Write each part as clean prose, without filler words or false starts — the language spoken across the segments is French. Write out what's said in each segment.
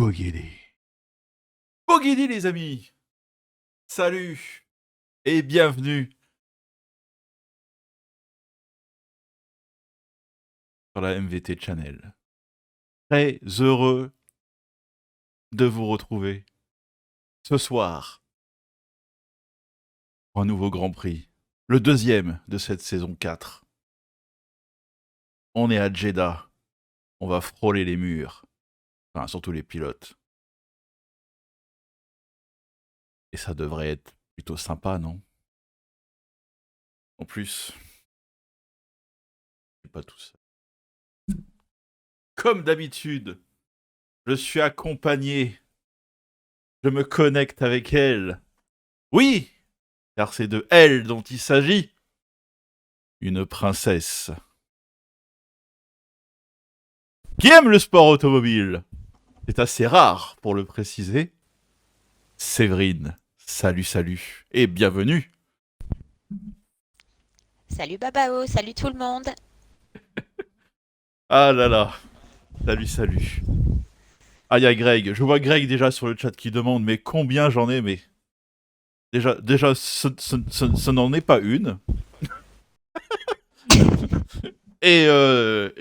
Bogedy. Bogedy les amis. Salut et bienvenue sur la MVT Channel. Très heureux de vous retrouver ce soir pour un nouveau Grand Prix. Le deuxième de cette saison 4. On est à Jeddah. On va frôler les murs. Enfin, surtout les pilotes. Et ça devrait être plutôt sympa, non? En plus, c'est pas tout ça. Comme d'habitude, je suis accompagné. Je me connecte avec elle. Oui, car c'est de elle dont il s'agit. Une princesse qui aime le sport automobile. C'est assez rare pour le préciser. Séverine, salut et bienvenue. Salut Babao, salut tout le monde. Ah là là. Salut, salut. Ah, il y a Greg. Je vois Greg déjà sur le chat qui demande mais combien j'en ai, mais déjà ce n'en est pas une. Et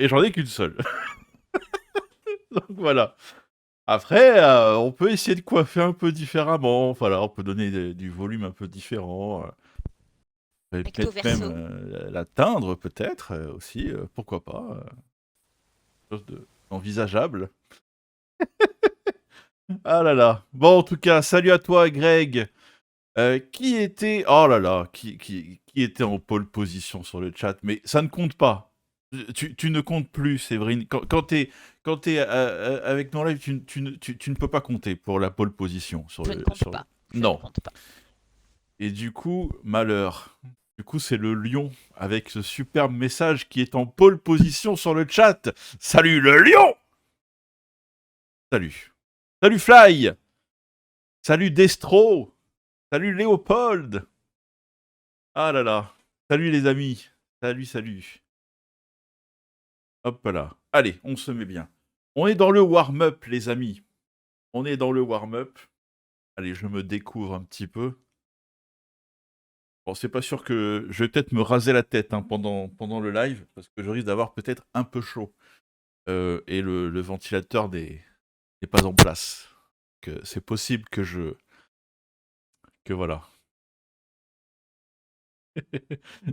j'en ai qu'une seule. Donc voilà. Après, on peut essayer de coiffer un peu différemment. Voilà, on peut donner du volume un peu différent. Recto Peut-être même verso. l'atteindre, peut-être aussi. Pourquoi pas. Chose d'envisageable. Ah là là. Bon, en tout cas, salut à toi, Greg. Qui était... Oh là là, qui était en pole position sur le chat, mais ça ne compte pas. Tu ne comptes plus, Séverine. Quand t'es avec nous en live, tu ne peux pas compter pour la pole position sur Je ne le... compte Sur le... pas. Je ne Non. compte pas. Et du coup, malheur. Du coup, c'est le lion avec ce superbe message qui est en pole position sur le chat. Salut le lion. Salut. Salut Fly. Salut Destro. Salut Léopold. Ah là là. Salut les amis. Salut, salut. Hop là. Allez, on se met bien. On est dans le warm-up, les amis. On est dans le warm-up. Allez, je me découvre un petit peu. Bon, c'est pas sûr que... Je vais peut-être me raser la tête pendant le live, parce que je risque d'avoir peut-être un peu chaud. Et le ventilateur n'est pas en place. C'est possible que je... Que voilà.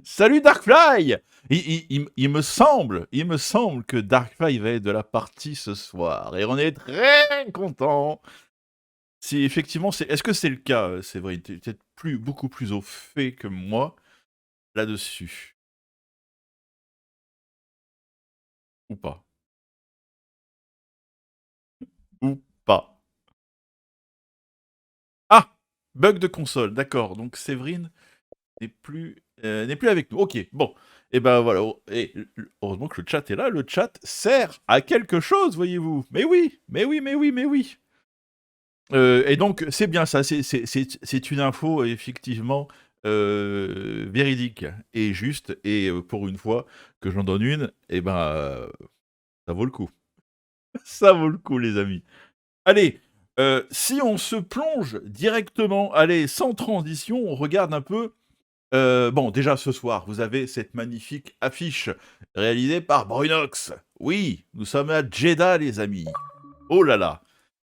Salut Darkfly. Il me semble que Darkfly va être de la partie ce soir. Et on est très content. Si effectivement, est-ce que c'est le cas, c'est vrai, tu es peut-être beaucoup plus au fait que moi là-dessus. Ou pas. Ou pas. Ah. Bug de console, d'accord. Donc Séverine n'est plus avec nous. Ok, bon. Et ben voilà. Et heureusement que le chat est là. Le chat sert à quelque chose, voyez-vous. Mais oui, mais oui, mais oui, mais oui. Et donc, c'est bien ça. C'est une info, effectivement, véridique et juste. Et pour une fois que j'en donne une, et ben, ça vaut le coup. Ça vaut le coup, les amis. Allez, si on se plonge directement, allez, sans transition, on regarde un peu. Bon, déjà ce soir, vous avez cette magnifique affiche réalisée par Brunox. Oui, nous sommes à Jeddah, les amis. Oh là là,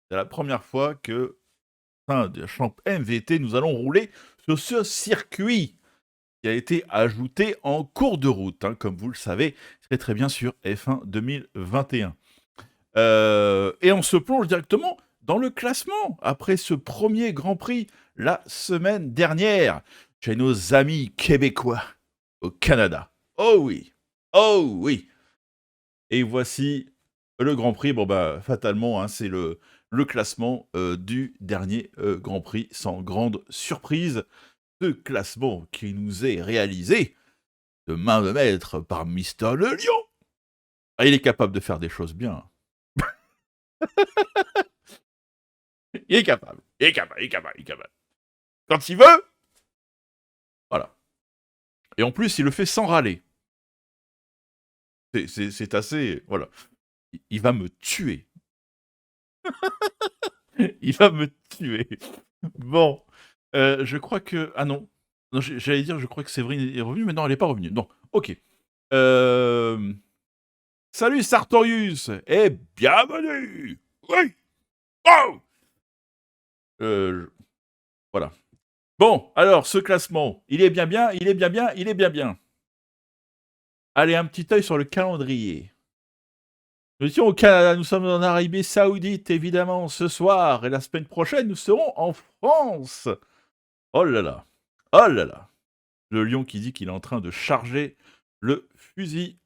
c'est la première fois que, de Champ MVT, nous allons rouler sur ce circuit qui a été ajouté en cours de route, hein, comme vous le savez très très bien sur F1 2021. Et on se plonge directement dans le classement après ce premier Grand Prix la semaine dernière chez nos amis québécois au Canada. Oh oui, oh oui. Et voici le Grand Prix. Bon bah fatalement, hein, c'est le classement du dernier Grand Prix, sans grande surprise. Ce classement qui nous est réalisé de main de maître par Mister Le Lion. Ah, il est capable de faire des choses bien. Il est capable. Il est capable, il est capable, il est capable. Quand il veut, voilà. Et en plus, il le fait sans râler. C'est assez... Voilà. Il va me tuer. Il va me tuer. Bon. Je crois que... Ah non. Non, j'allais dire, je crois que Séverine est revenue, mais non, elle n'est pas revenue. Non, ok. Salut Sartorius et bienvenue. Oui. Oh. Voilà. Bon, alors, ce classement, il est bien bien, il est bien bien, il est bien bien. Allez, un petit œil sur le calendrier. Nous étions au Canada, nous sommes en Arabie Saoudite, évidemment, ce soir, et la semaine prochaine, nous serons en France. Oh là là, oh là là. Le lion qui dit qu'il est en train de charger le fusil.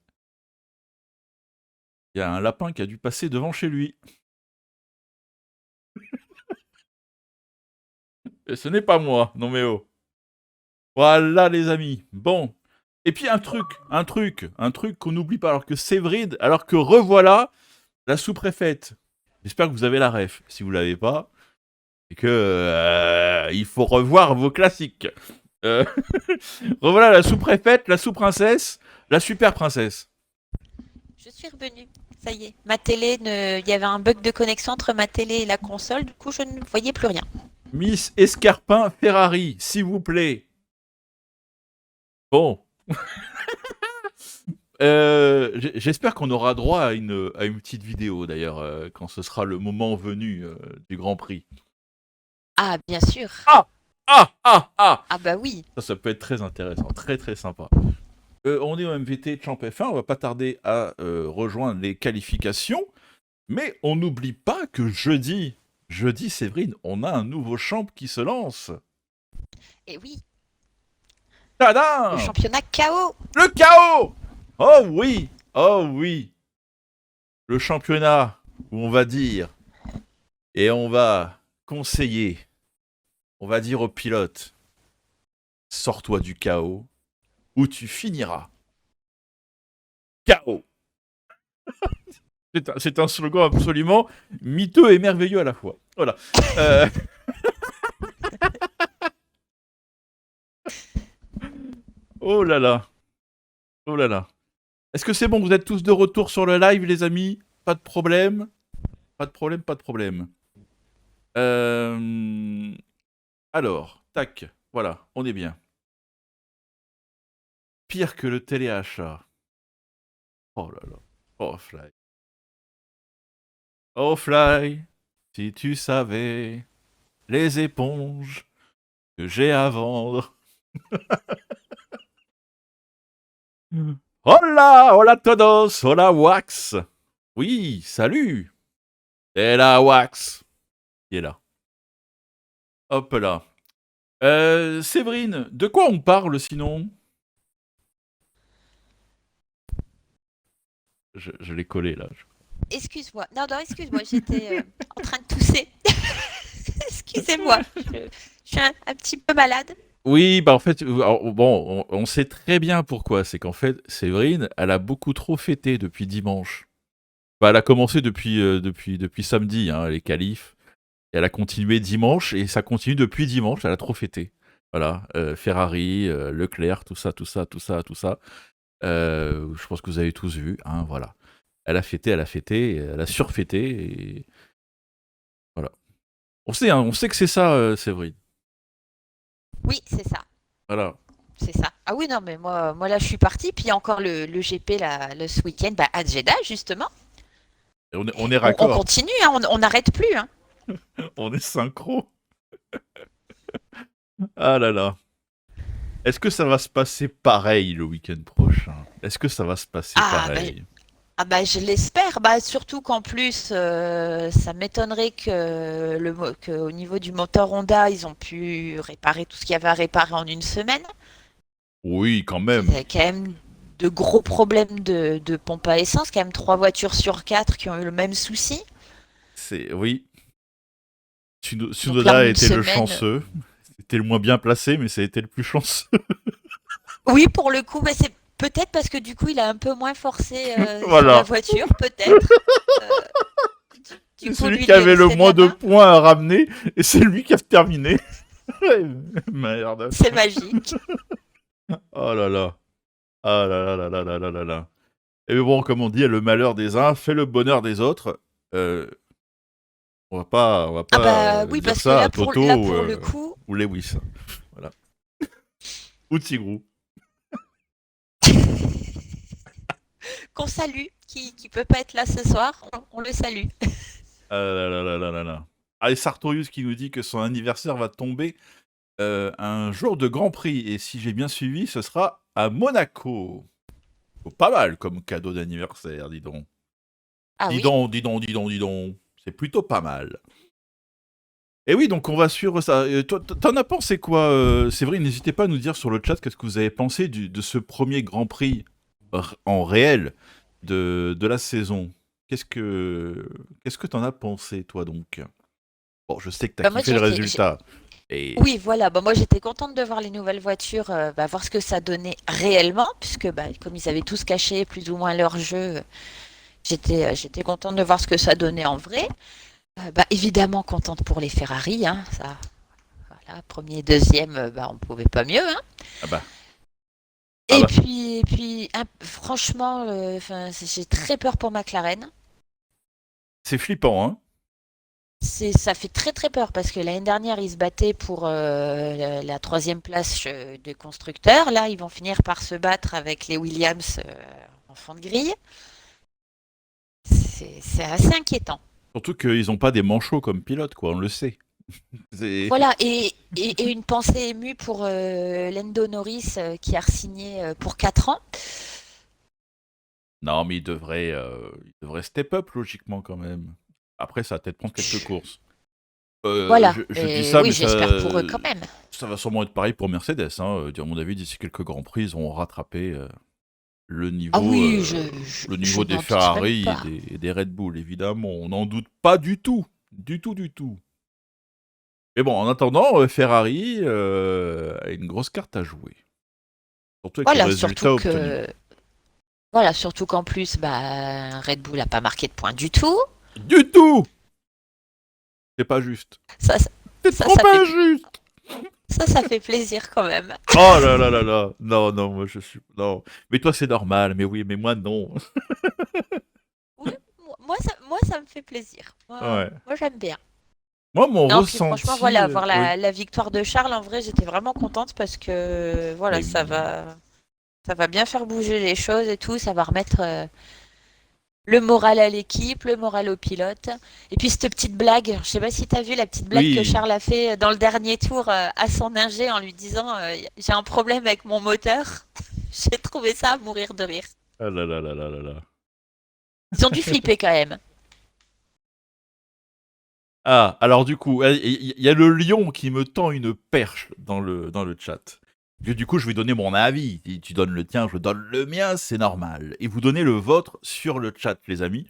Il y a un lapin qui a dû passer devant chez lui. Et ce n'est pas moi, non mais oh. Voilà les amis. Bon. Et puis un truc qu'on n'oublie pas, alors que Séverine, alors que revoilà la sous-préfète. J'espère que vous avez la ref. Si vous l'avez pas, et que il faut revoir vos classiques. Revoilà la sous-préfète, la sous-princesse, la super-princesse. suis revenue. Ça y est. Ma télé, il y avait un bug de connexion entre ma télé et la console. Du coup, je ne voyais plus rien. Miss Escarpin Ferrari, s'il vous plaît. Bon. J'espère qu'on aura droit à une petite vidéo, d'ailleurs, quand ce sera le moment venu du Grand Prix. Ah, bien sûr. Ah! Ah! Ah! Ah! Ah bah oui. Ça peut être très intéressant, très très sympa. On est au MVT Champ F1, on va pas tarder à rejoindre les qualifications, mais on n'oublie pas que jeudi, Séverine, on a un nouveau champ qui se lance. Et oui, le Tadam! championnat KO. Le chaos! Oh oui! Oh oui! Le championnat où on va dire, et on va conseiller, on va dire au pilote, sors-toi du chaos, ou tu finiras. Chaos! C'est un slogan absolument miteux et merveilleux à la fois. Voilà. Oh là là. Oh là là. Est-ce que c'est bon? Vous êtes tous de retour sur le live, les amis? Pas de problème? Pas de problème, pas de problème. Alors, tac. Voilà, on est bien. Pire que le téléachat. Oh là là. Oh Fly. Oh Fly. Si tu savais les éponges que j'ai à vendre. Hola, hola todos, hola Wax. Oui, salut. C'est la Wax qui est là. Hop là. Séverine, de quoi on parle sinon? Je l'ai collé là. Excuse-moi. Non, non, excuse-moi. J'étais en train de tousser. Excusez-moi. Je suis un petit peu malade. Oui, bah en fait, alors, bon, on sait très bien pourquoi. C'est qu'en fait, Séverine, elle a beaucoup trop fêté depuis dimanche. Bah, elle a commencé depuis samedi, hein, les qualifs. Et elle a continué dimanche, et ça continue depuis dimanche, elle a trop fêté. Voilà, Ferrari, Leclerc, tout ça, tout ça, tout ça, tout ça. Je pense que vous avez tous vu, hein, voilà. Elle a fêté, elle a surfêté, et voilà. On sait que c'est ça, Séverine. Oui, c'est ça. Voilà. C'est ça. Ah oui, non, mais moi là, je suis partie. Puis il y a encore le GP là, ce week-end bah, à Jeddah, justement. Et on est On raccord, continue, hein, on n'arrête plus. Hein. on est synchro. Ah là là. Est-ce que ça va se passer pareil le week-end prochain? Est-ce que ça va se passer Ah, bah, pareil? je l'espère. Bah, surtout qu'en plus, ça m'étonnerait que au niveau du moteur Honda, ils ont pu réparer tout ce qu'il y avait à réparer en une semaine. Oui, quand Il y même. a quand même de gros problèmes de pompe à essence. Quand même 3 voitures sur 4 qui ont eu le même souci. Oui. Donc là, en Tsunoda une était le semaine. chanceux. C'était le moins bien placé, mais ça a été le plus chanceux. Oui, pour le coup, bah, c'est peut-être parce que du coup, il a un peu moins forcé sur la Voilà. voiture, peut-être. Euh, du C'est coup, celui lui, qui il est avait le resté de moins la de main. points à ramener, et c'est lui qui a terminé. Merde. C'est magique. Oh là là. Ah là là là là là là là là. Et bon, comme on dit, le malheur des uns fait le bonheur des autres. Euh, on va Ah pas bah oui, dire parce que ça à Toto là pour le coup, ou Lewis. Voilà. Ou Tigrou. qu'on salue, qui peut pas être là ce soir, on le salue. Ah là là là là là là. Ah, et Sartorius qui nous dit que son anniversaire va tomber un jour de Grand Prix. Et si j'ai bien suivi, ce sera à Monaco. Oh, pas mal comme cadeau d'anniversaire, dis donc. Ah Dis oui. donc, dis donc, dis donc, dis donc. C'est plutôt pas mal. Et oui, donc on va suivre ça. Toi, t'en as pensé quoi C'est vrai, n'hésitez pas à nous dire sur le chat qu'est-ce que vous avez pensé de ce premier Grand Prix en réel de la saison. Qu'est-ce que t'en as pensé, toi, donc? Bon, je sais que t'as Bah moi kiffé le résultat. Et oui, voilà. Bah moi j'étais contente de voir les nouvelles voitures, bah, voir ce que ça donnait réellement, puisque bah, comme ils avaient tous caché plus ou moins leur jeu, j'étais contente de voir ce que ça donnait en vrai. Bah, évidemment contente pour les Ferrari, hein, ça, voilà, premier, deuxième, bah, on pouvait pas mieux. Hein. ah bah, Ah bah, Franchement, j'ai très peur pour McLaren. c'est flippant, hein. Ça fait très très peur parce que l'année dernière, ils se battaient pour la troisième place de constructeur. Là, ils vont finir par se battre avec les Williams en fond de grille. C'est assez inquiétant. Surtout qu'ils n'ont pas des manchots comme pilote, quoi, on le sait. C'est- Voilà, et une pensée émue pour Lando Norris qui a re-signé pour 4 ans. Non, mais il devrait step up logiquement quand même. Après, ça va peut-être prendre quelques courses. Voilà, Je dis et ça, oui, mais j'espère pour eux quand même. ça va sûrement être pareil pour Mercedes. Hein. À mon avis, d'ici quelques grands prix, ils auront rattrapé le Ah niveau, oui, des n'en doute même Ferrari pas. et des Red Bull, évidemment. On n'en doute pas du tout. Du tout, du tout. Mais bon, en attendant, Ferrari a une grosse carte à jouer. Surtout avec le Voilà, surtout résultat obtenu. que voilà, surtout qu'en plus, bah, Red Bull n'a pas marqué de points du tout. Du tout. C'est pas juste. Ça, ça, C'est ça, trop ça fait, injuste. ça fait plaisir quand même. Oh là là là là. Non, non, moi je suis. Non. Mais toi, c'est normal. Mais oui, mais moi, non. Oui, moi, ça me fait plaisir. Ouais. Moi, j'aime bien. Moi, mon Non, puis franchement, ressenti. voilà, voir Oui. la victoire de Charles, en vrai, j'étais vraiment contente parce que voilà, Mais oui. ça va bien faire bouger les choses et tout, ça va remettre le moral à l'équipe, le moral au pilote. Et puis cette petite blague, je sais pas si tu as vu la petite blague que Oui. Charles a fait dans le dernier tour à son ingé en lui disant j'ai un problème avec mon moteur. J'ai trouvé ça à mourir de rire. Ah là là là là là là. Ils ont dû flipper quand même. Ah, alors du coup, il y a le lion qui me tend une perche dans le chat. Du coup, je vais donner mon avis. Tu donnes le tien, je donne le mien, c'est normal. Et vous donnez le vôtre sur le chat, les amis,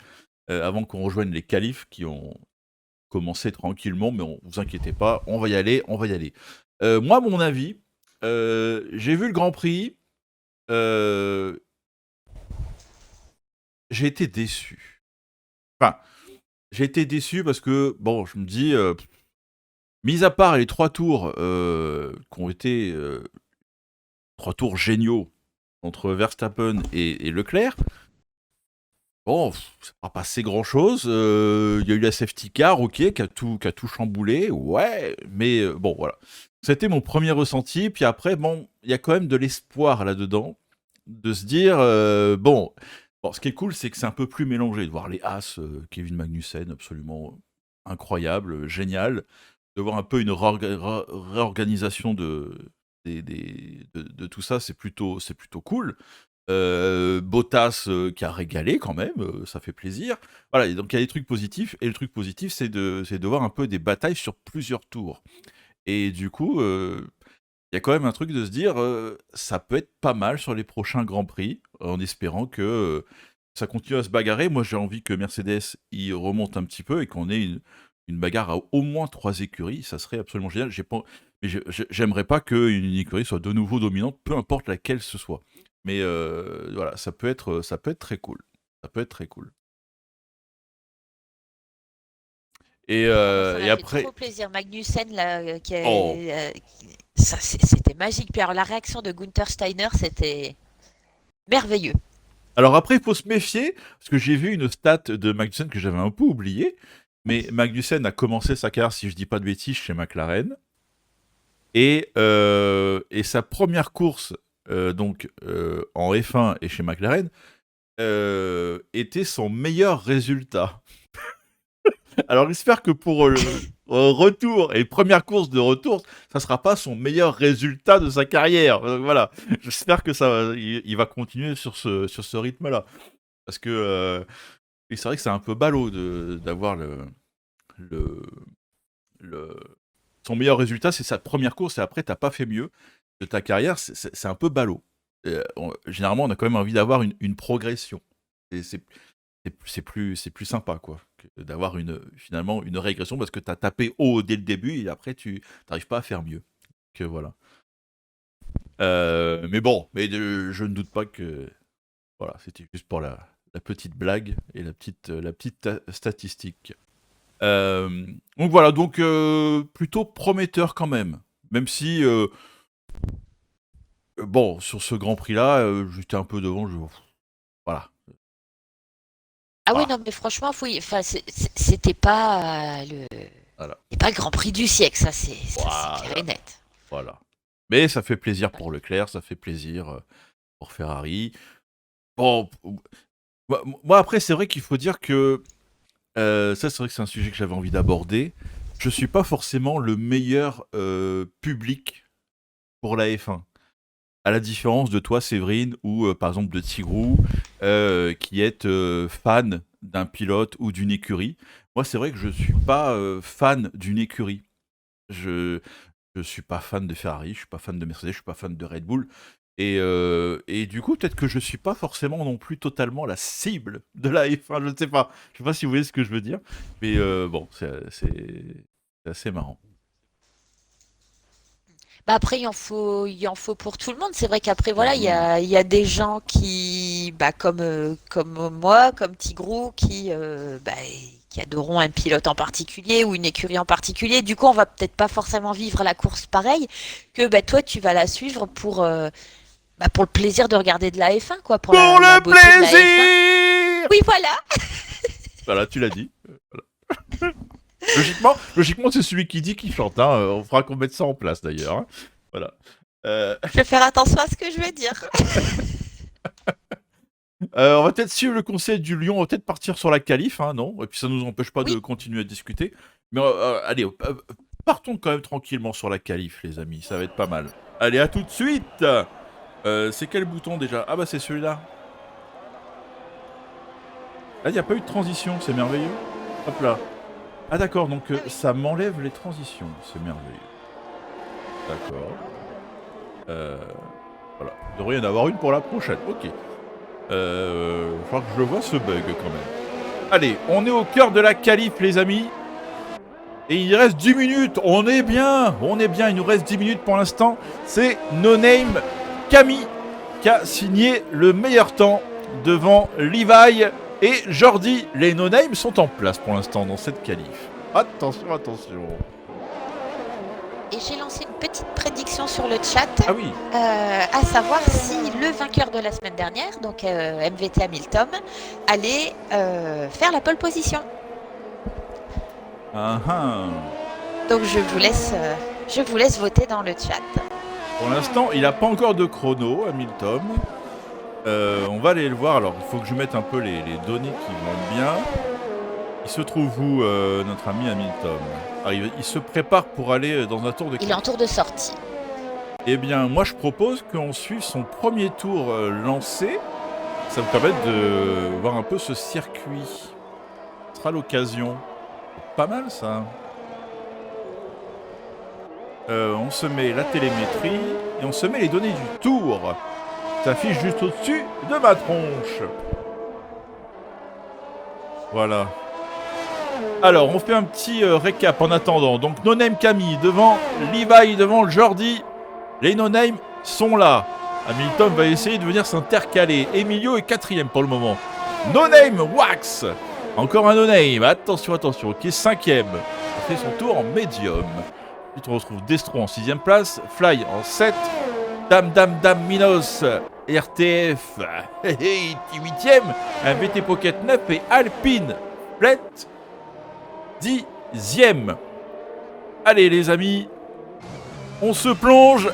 avant qu'on rejoigne les qualifs qui ont commencé tranquillement, mais vous inquiétez pas, on va y aller, on va y aller. Moi, mon avis, j'ai vu le Grand Prix, euh, j'ai été déçu. Enfin, j'ai été déçu parce que, bon, je me dis, mis à part les 3 tours qui ont été 3 tours géniaux entre Verstappen et Leclerc, bon, ça n'a pas passé grand-chose. Il y a eu la safety car, ok, qui a tout chamboulé, ouais, mais bon, voilà. C'était mon premier ressenti, puis après, bon, il y a quand même de l'espoir là-dedans, de se dire, bon, ce qui est cool, c'est que c'est un peu plus mélangé, de voir les As, Kevin Magnussen, absolument incroyable, génial, de voir un peu une réorganisation de tout ça, c'est plutôt cool. Bottas qui a régalé quand même, ça fait plaisir. Voilà, et donc il y a des trucs positifs, et le truc positif, c'est de voir un peu des batailles sur plusieurs tours. Et du coup, il y a quand même un truc de se dire, ça peut être pas mal sur les prochains Grands Prix, en espérant que ça continue à se bagarrer. Moi, j'ai envie que Mercedes y remonte un petit peu et qu'on ait une bagarre à au moins 3 écuries. Ça serait absolument génial. Mais j'aimerais pas qu'une écurie soit de nouveau dominante, peu importe laquelle ce soit. Mais voilà, ça peut être très cool. Ça peut être très cool. Et, Ah, moi, ça euh, et m'a fait trop après, plaisir. Magnussen, là, oh. c'était magique. Puis alors, la réaction de Gunther Steiner, c'était merveilleux. Alors après, il faut se méfier, parce que j'ai vu une stat de Magnussen que j'avais un peu oubliée, mais Magnussen a commencé sa carrière, si je dis pas de bêtises, chez McLaren, et sa première course, donc en F1 et chez McLaren, était son meilleur résultat. Alors j'espère que pour le retour et première course de retour, ça sera pas son meilleur résultat de sa carrière. Voilà, j'espère que il va continuer sur ce rythme-là, parce que et c'est vrai que c'est un peu ballot d'avoir le, le son meilleur résultat, c'est sa première course et après t'as pas fait mieux de ta carrière, c'est un peu ballot. Généralement, on a quand même envie d'avoir une progression. Et c'est plus sympa, quoi, que d'avoir finalement une régression parce que tu as tapé haut dès le début et après tu n'arrives pas à faire mieux. Que voilà. Mais bon, je ne doute pas que voilà, c'était juste pour la petite blague et la petite statistique. Donc voilà, donc plutôt prometteur quand même. Même si Bon, sur ce Grand Prix-là, j'étais un peu devant. Voilà. Ah oui, Voilà. non, mais franchement, oui, enfin, c'était pas Voilà. c'est pas le Grand Prix du siècle, ça, c'est clair et Voilà. net. Voilà. Mais ça fait plaisir Voilà. pour Leclerc, ça fait plaisir pour Ferrari. Bon, moi après, c'est vrai qu'il faut dire que ça, c'est vrai que c'est un sujet que j'avais envie d'aborder. Je suis pas forcément le meilleur public pour la F1. À la différence de toi, Séverine, ou par exemple de Tigrou, qui est fan d'un pilote ou d'une écurie. Moi, c'est vrai que je suis pas fan d'une écurie. Je je suis pas fan de Ferrari, je suis pas fan de Mercedes, je suis pas fan de Red Bull. Et du coup, peut-être que je suis pas forcément non plus totalement la cible de la F1, je ne sais pas. Je sais pas si vous voyez ce que je veux dire. Mais bon, c'est assez marrant. Bah après, il en faut pour tout le monde. C'est vrai qu'après, Ah voilà, oui. il y a des gens qui, bah, comme moi, comme Tigrou, bah, qui adoreront un pilote en particulier ou une écurie en particulier. Du coup, on va peut-être pas forcément vivre la course pareil que bah, toi, tu vas la suivre bah, pour le plaisir de regarder de la F1, quoi, pour Pour la le beauté de la F1. plaisir. Oui, voilà. Voilà, tu l'as dit. Voilà. Logiquement, c'est celui qui dit qui chante. Hein. On fera qu'on mette ça en place d'ailleurs. Hein. Voilà. Euh, Je vais faire attention à ce que je vais dire. on va peut-être suivre le conseil du lion, on va peut-être partir sur la qualif, hein, non? Et puis ça nous empêche pas de Oui, continuer à discuter. Mais allez, partons quand même tranquillement sur la qualif, les amis, ça va être pas mal. Allez, à tout de suite. C'est quel bouton déjà? Ah bah c'est celui-là. Là, il n'y a pas eu de transition, c'est merveilleux. Hop là. Ah d'accord, donc ah oui. ça m'enlève les transitions, c'est merveilleux. D'accord. Euh, voilà. Il devrait y en avoir une pour la prochaine, ok. Faut que je le vois ce bug quand même. Allez, on est au cœur de la qualif, les amis. Et il reste 10 minutes. On est bien. On est bien. Il nous reste 10 minutes pour l'instant. C'est No Name Camille qui a signé le meilleur temps devant Levi et Jordi. Les No Name sont en place pour l'instant dans cette qualif. Attention, attention. Et j'ai lancé une petite prédiction sur le chat, Ah oui. à savoir si le vainqueur de la semaine dernière, donc MVT Hamilton, allait faire la pole position. Ah, ah. Donc je vous laisse voter dans le chat. Pour l'instant, il n'a pas encore de chrono, Hamilton. On va aller le voir. Alors, il faut que je mette un peu les données qui vont bien. Il se trouve où, notre ami Hamilton? Il se prépare pour aller dans un tour de Il est en qualif. tour de sortie. Eh bien, moi, je propose qu'on suive son premier tour lancé. Ça me permet de voir un peu ce circuit. Ce sera l'occasion. Pas mal, ça. On se met la télémétrie et on se met les données du tour. Ça affiche juste au-dessus de ma tronche. Voilà. Alors, on fait un petit récap en attendant. Donc, No Name Camille devant Levi, devant Jordi. Les No Name sont là. Hamilton va essayer de venir s'intercaler. Emilio est 4ème pour le moment. No Name Wax. Encore un No Name. Attention, attention. Qui est 5ème. Il fait son tour en médium. Ensuite, on retrouve Destro en 6ème place. Fly en 7. Dame Minos. RTF. 8ème. Un VT Pocket 9 et Alpine. Plate 10ème. Allez les amis, on se plonge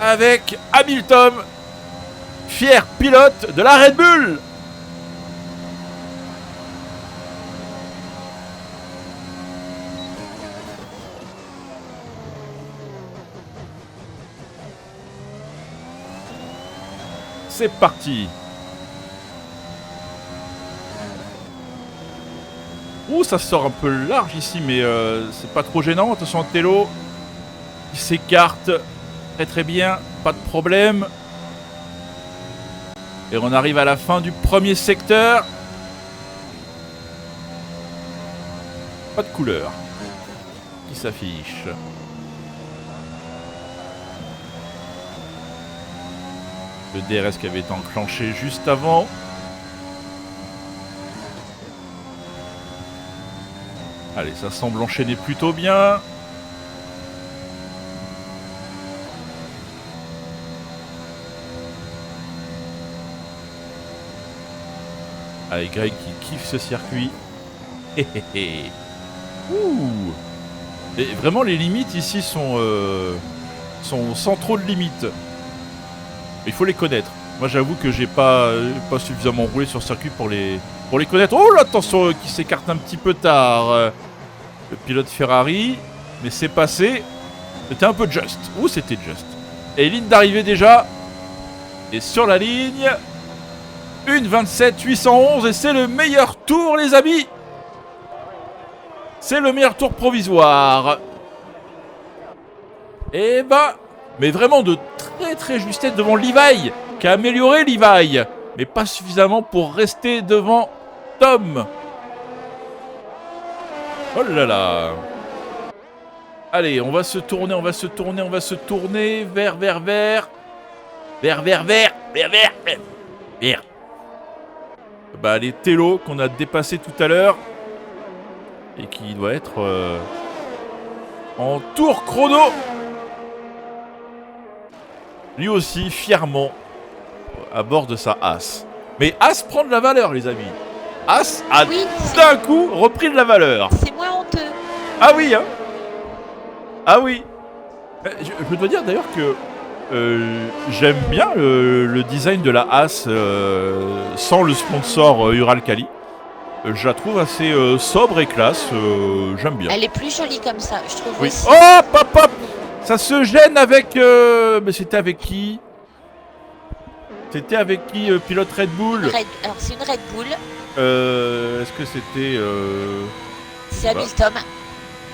avec Hamilton, fier pilote de la Red Bull. C'est parti. Ouh, ça sort un peu large ici, mais c'est pas trop gênant. Attention, Tello, il s'écarte très très bien, pas de problème. Et on arrive à la fin du premier secteur. Pas de couleur qui s'affiche. Le DRS qui avait été enclenché juste avant. Allez, ça semble enchaîner plutôt bien. Avec Greg qui kiffe ce circuit. Hé hé hé. Ouh. Et vraiment, les limites ici sont sans trop de limites. Il faut les connaître. Moi, j'avoue que j'ai pas suffisamment roulé sur circuit pour les connaître. Oh là, attention, qui s'écarte un petit peu tard. Le pilote Ferrari. Mais c'est passé. C'était un peu juste. Ouh, c'était juste. Et ligne d'arrivée déjà. Et sur la ligne. 1:27.811. Et c'est le meilleur tour, les amis. C'est le meilleur tour provisoire. Et bah, mais vraiment de très très justesse devant Levi, qui a amélioré Levi, mais pas suffisamment pour rester devant Tom. Oh là là. Allez, on va se tourner vers. Bah les Tello qu'on a dépassé tout à l'heure. Et qui doit être en tour chrono. Lui aussi, fièrement, à bord de sa As. Mais As prend de la valeur, les amis. As a d'un coup repris de la valeur. C'est moins honteux. Ah oui, hein. Ah oui. Je dois dire d'ailleurs que j'aime bien le design de la As sans le sponsor Uralkali. Je la trouve assez sobre et classe, j'aime bien. Elle est plus jolie comme ça, je trouve Oui. aussi. Oh, hop. Ça se gêne avec... Mais c'était avec qui? C'était avec qui, pilote Red Bull? Alors c'est une Red Bull. Est-ce que c'était... C'est Hamilton.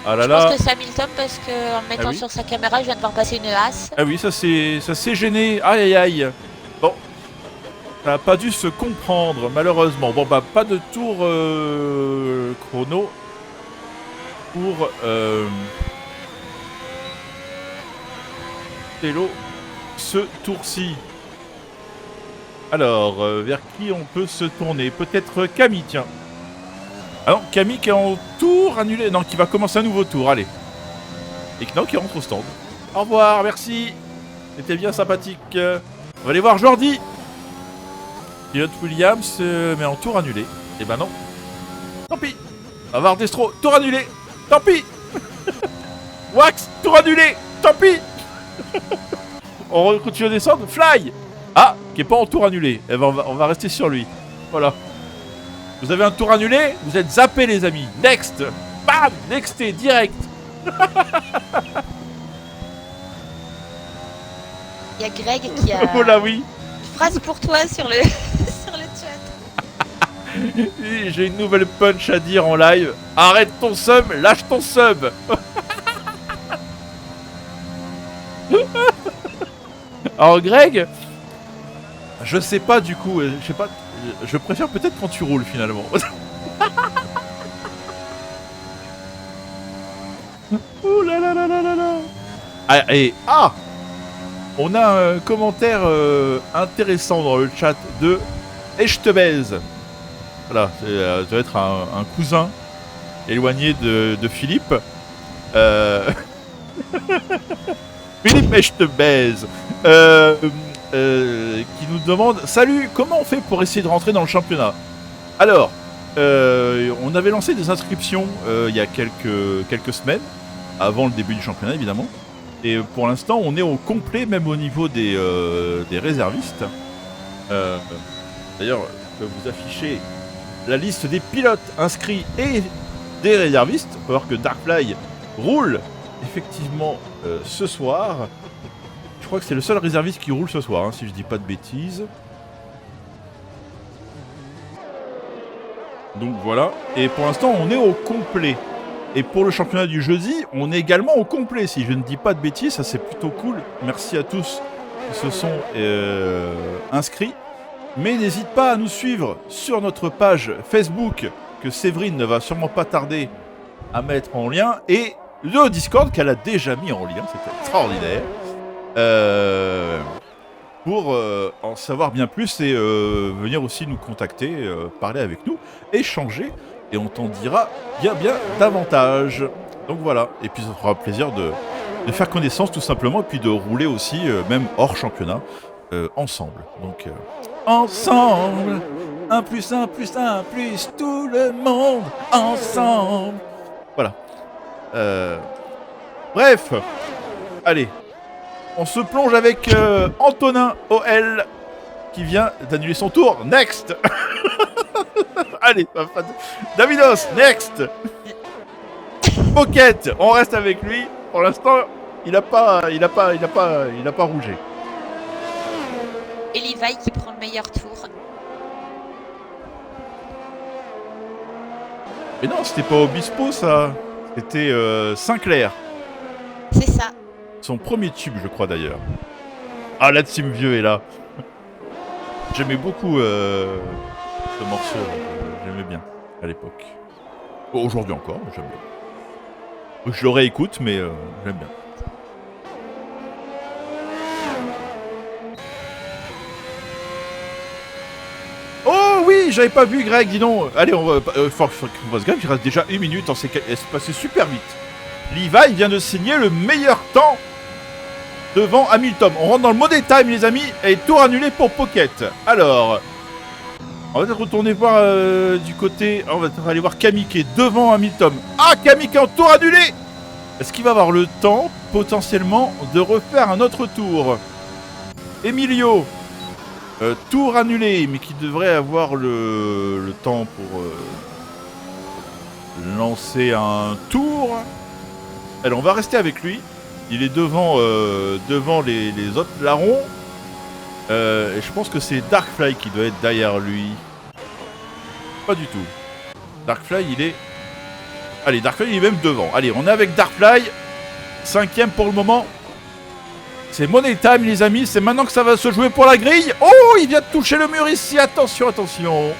Ah là Je là. pense que c'est Hamilton parce qu'en me mettant sur sa caméra, je viens de voir passer une As. Ah oui, ça s'est gêné. Aïe aïe aïe. Bon. Ça n'a pas dû se comprendre, malheureusement. Bon, bah, pas de tour chrono pour Tello ce tour-ci. Alors, vers qui on peut se tourner? Peut-être Camille, tiens. Ah non, Camille qui est en tour annulé. Non, qui va commencer un nouveau tour, allez. Et non, qui rentre au stand. Au revoir, merci. C'était bien sympathique. On va aller voir Jordi. Pilote Williams, mais en tour annulé. Et ben non. Tant pis. On va voir Destro, tour annulé. Tant pis. Wax, tour annulé. Tant pis. On continue à descendre. Fly. Ah, qui est pas en tour annulé. Eh ben on va rester sur lui. Voilà. Vous avez un tour annulé, vous êtes zappés, les amis. Next. Bam. Nexté, direct. Il y a Greg qui a Oh là oui. une phrase pour toi sur le, sur le chat. J'ai une nouvelle punch à dire en live. Arrête ton sub, lâche ton sub. Alors Greg, je sais pas du coup, je sais pas, je préfère peut-être quand tu roules finalement. Ouh là là là là là là. Ah, et on a un commentaire intéressant dans le chat de Echtebez. Voilà, ça doit être un cousin éloigné de Philippe. Philippe Echtebez. Qui nous demande: salut, comment on fait pour essayer de rentrer dans le championnat? Alors, on avait lancé des inscriptions il y a quelques semaines, avant le début du championnat évidemment. Et pour l'instant, on est au complet, même au niveau des réservistes. D'ailleurs, je peux vous afficher la liste des pilotes inscrits et des réservistes. Il faut voir que Darkfly roule effectivement ce soir. Je crois que c'est le seul réserviste qui roule ce soir, hein, si je dis pas de bêtises. Donc voilà. Et pour l'instant, on est au complet. Et pour le championnat du jeudi, on est également au complet. Si je ne dis pas de bêtises, ça c'est plutôt cool. Merci à tous qui se sont inscrits. Mais n'hésite pas à nous suivre sur notre page Facebook, que Séverine ne va sûrement pas tarder à mettre en lien. Et le Discord qu'elle a déjà mis en lien. C'était extraordinaire. Pour en savoir bien plus et venir aussi nous contacter, parler avec nous, échanger, et on t'en dira bien davantage. Donc voilà, et puis ça fera plaisir de faire connaissance tout simplement, et puis de rouler aussi, même hors championnat, ensemble. Donc ensemble. 1 plus 1 plus 1 plus tout le monde ensemble. Voilà. Bref. Allez. On se plonge avec Antonin OL qui vient d'annuler son tour. Next. Allez. Davidos, next. Pocket, on reste avec lui. Pour l'instant, il a pas rougé. Et Levi qui prend le meilleur tour. Mais non, c'était pas Obispo ça. C'était Sinclair. C'est ça. Son premier tube, je crois d'ailleurs. Ah, la team vieux est là. J'aimais beaucoup ce morceau. J'aimais bien à l'époque. Aujourd'hui encore, j'aime bien. Je le réécoute, mais j'aime bien. Oh oui, j'avais pas vu Greg, dis donc. Allez, on va faut qu'on voit ce gars, il reste déjà 1 minute, c'est passé super vite. Levi vient de signer le meilleur temps devant Hamilton. On rentre dans le Money Time, les amis, et tour annulé pour Pocket. Alors, on va peut-être retourner voir du côté. On va aller voir Camille qui est devant Hamilton. Ah, Camille qui est en tour annulé. Est-ce qu'il va avoir le temps, potentiellement, de refaire un autre tour? Emilio, tour annulé, mais qui devrait avoir le temps pour lancer un tour. Alors, on va rester avec lui. Il est devant les autres larrons. Et je pense que c'est Darkfly qui doit être derrière lui. Pas du tout. Darkfly, il est... Allez, Darkfly, il est même devant. Allez, on est avec Darkfly. 5ème pour le moment. C'est Money Time, les amis. C'est maintenant que ça va se jouer pour la grille. Oh, il vient de toucher le mur ici. Attention, attention.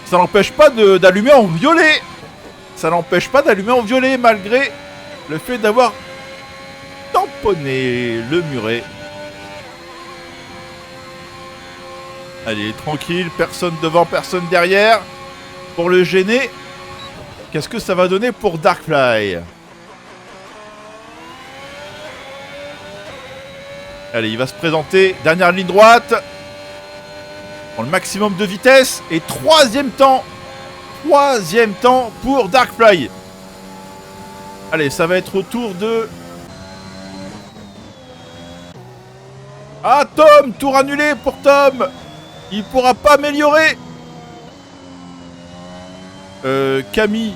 Ça n'empêche pas d'allumer en violet. Ça n'empêche pas d'allumer en violet, malgré le fait d'avoir tamponné le muret. Allez, tranquille, personne devant, personne derrière. Pour le gêner, qu'est-ce que ça va donner pour Darkfly? Allez, il va se présenter. Dernière ligne droite. Pour le maximum de vitesse. Et 3e temps. 3e temps pour Darkfly. Allez, ça va être au tour de... Ah, Tom! Tour annulé pour Tom! Il pourra pas améliorer. Camille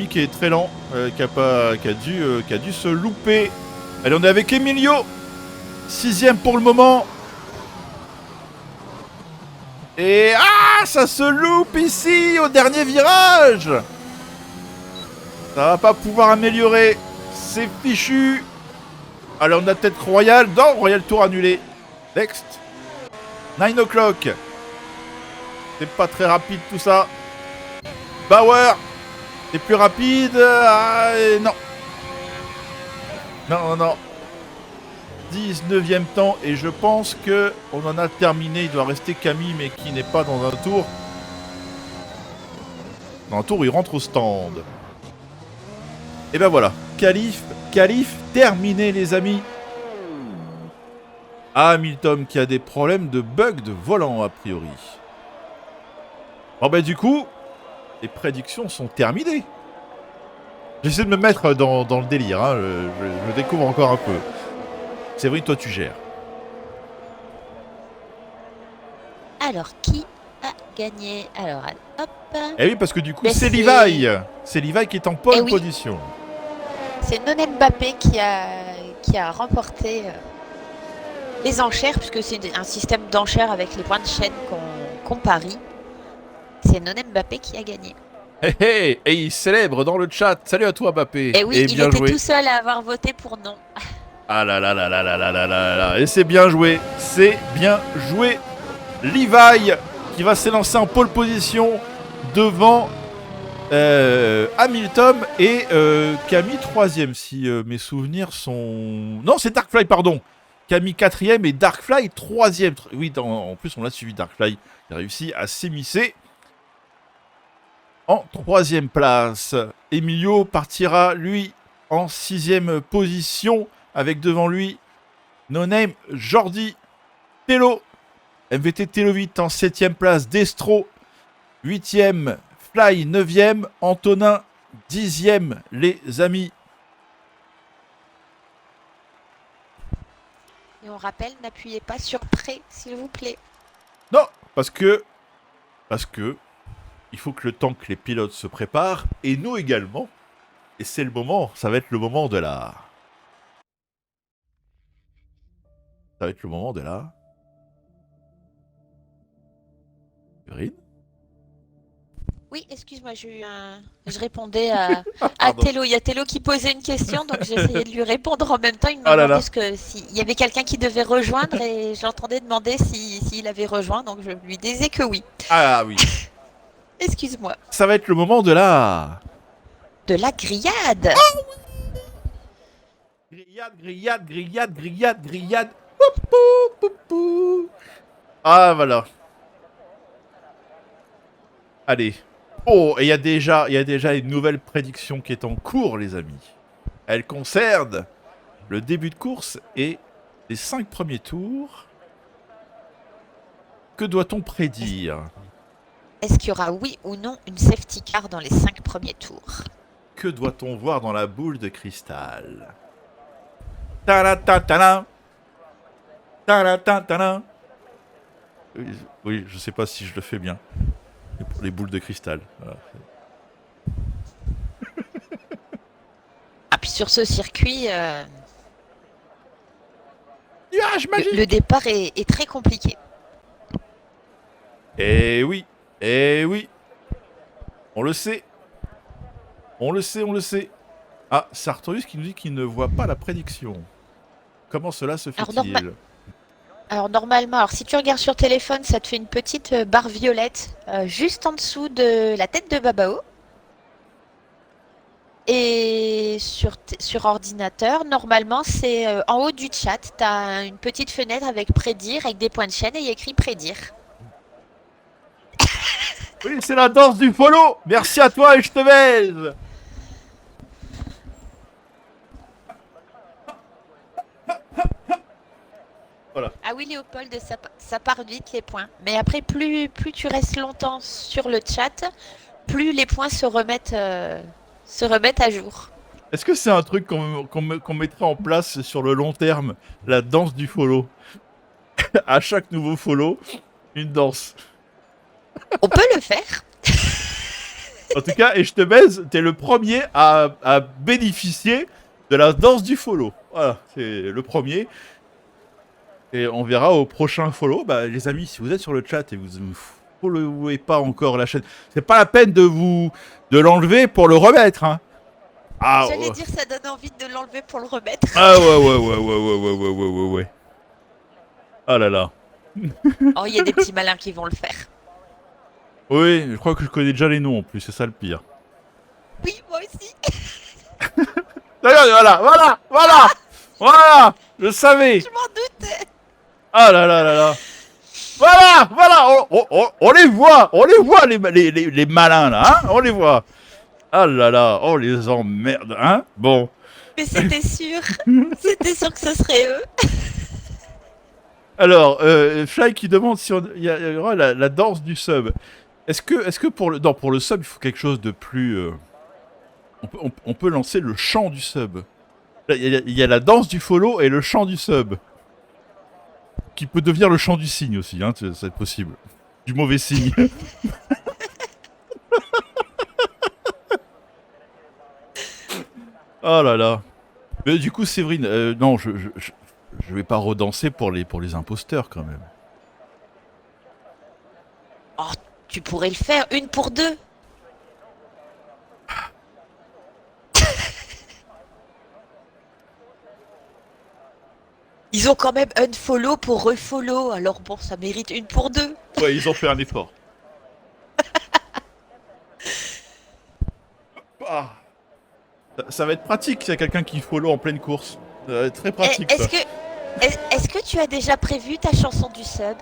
qui est très lent, qui a dû se louper. Allez, on est avec Emilio. 6ème pour le moment. Et ah, ça se loupe ici au dernier virage. Ça va pas pouvoir améliorer. C'est fichu. Allez, on a peut-être Royal. Non, Royal tour annulé. Next. 9 o'clock. C'est pas très rapide tout ça. Bauer. C'est plus rapide. Ah, non. Non, non, non. 19e temps. Et je pense que on en a terminé. Il doit rester Camille, mais qui n'est pas dans un tour. Dans un tour où il rentre au stand. Et ben voilà. Qualif terminé, les amis. Hamilton qui a des problèmes de bug de volant, a priori. Bon, ben du coup, les prédictions sont terminées. J'essaie de me mettre dans le délire, hein. Je découvre encore un peu. C'est vrai, toi tu gères. Alors, qui a gagné? Alors, hop. Eh oui, parce que du coup, Mais c'est Levi. C'est Levi qui est en pole oui. position. C'est Non Mbappé qui a remporté les enchères, puisque c'est un système d'enchères avec les points de chaîne qu'on parie. C'est Non Mbappé qui a gagné. Hey, hey, et il célèbre dans le chat. Salut à toi, Mbappé. Et oui, et il bien était joué. tout seul à avoir voté pour non. Ah là là là là là là là là là. Et c'est bien joué. C'est bien joué. Levi qui va s'élancer en pole position devant Hamilton et Camille 3ème, si mes souvenirs sont... Non, c'est Darkfly, pardon. Camille 4ème et Darkfly 3ème. Oui, en plus, on l'a suivi, Darkfly. Il a réussi à s'immiscer en 3ème place. Emilio partira, lui, en 6ème position, avec devant lui No Name Jordi Tello. MVT Tello 8 en 7ème place, Destro 8ème, Fly 9ème, Antonin 10ème, les amis. Et on rappelle, n'appuyez pas sur prêt, s'il vous plaît. Non, parce que il faut que le temps que les pilotes se préparent, et nous également. Et c'est le moment, ça va être le moment de la... Ça va être le moment de la... Green. Oui, excuse-moi, j'ai eu un... Je répondais à Pardon. Tello. Il y a Tello qui posait une question, donc j'essayais de lui répondre en même temps. Il me Ah là là. demandait s'il y avait quelqu'un qui devait rejoindre et je l'entendais demander s'il avait rejoint, donc je lui disais que oui. Ah oui. Excuse-moi. Ça va être le moment de la... De la grillade. Grillade, grillade, grillade, grillade, grillade. Pou, pou, pou, pou. Ah voilà. Allez. Oh, et il y a déjà une nouvelle prédiction qui est en cours, les amis. Elle concerne le début de course et les 5 premiers tours. Que doit-on prédire? Est-ce qu'il y aura oui ou non une safety car dans les 5 premiers tours? Que doit-on voir dans la boule de cristal? Ta-la-ta-ta-la. Ta-la-ta-ta-la. Oui, je sais pas si je le fais bien. Les boules de cristal. Voilà. Ah, puis sur ce circuit, Nuage magique. le départ est très compliqué. Eh oui, eh oui. On le sait. On le sait, on le sait. Ah, Sartorius qui nous dit qu'il ne voit pas la prédiction. Comment cela se fait-il? Alors normalement, si tu regardes sur téléphone, ça te fait une petite barre violette juste en dessous de la tête de Babao. Et sur ordinateur, normalement, c'est en haut du chat. Tu as une petite fenêtre avec prédire, avec des points de chaîne et il y a écrit prédire. Oui, c'est la danse du follow. Merci à toi et je te baise. Voilà. Ah oui, Léopold, ça part vite les points. Mais après, plus tu restes longtemps sur le chat, plus les points se remettent à jour. Est-ce que c'est un truc qu'on mettrait en place sur le long terme? La danse du follow. À chaque nouveau follow, une danse. On peut le faire. En tout cas, et je te baise, t'es le premier à bénéficier de la danse du follow. Voilà, c'est le premier. Et on verra au prochain follow. Bah, les amis, si vous êtes sur le chat et vous ne followez pas encore la chaîne, c'est pas la peine de l'enlever pour le remettre, hein. Ah, J'allais dire, ça donne envie de l'enlever pour le remettre. ah ouais. Ah là là. Oh, il y a des petits malins qui vont le faire. Oui, je crois que je connais déjà les noms en plus, c'est ça le pire. Oui, moi aussi. Voilà, je savais. Je m'en doutais. Ah là là là là. Voilà, on les voit, les malins là, hein, on les voit. Ah là là, on les emmerde, hein. Bon. Mais c'était sûr. C'était sûr que ce serait eux. Alors, Fly qui demande si il y aura la danse du sub. Est-ce que pour le sub, il faut quelque chose de plus... on peut lancer le chant du sub. Il y a la danse du follow et le chant du sub. Qui peut devenir le chant du signe aussi, hein, ça va être possible. Du mauvais signe. Oh là là. Mais du coup, Séverine, non, je vais pas redanser pour les imposteurs quand même. Oh, tu pourrais le faire, une pour deux. Ils ont quand même unfollow pour refollow, alors bon, ça mérite une pour deux. Ouais, ils ont fait un effort. Ah. Ça va être pratique s'il y a quelqu'un qui follow en pleine course. Ça va être très pratique, ça. Est-ce que tu as déjà prévu ta chanson du sub?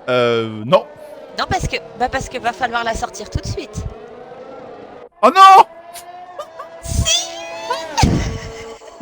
Non. Non, parce que va falloir la sortir tout de suite. Oh non! Si!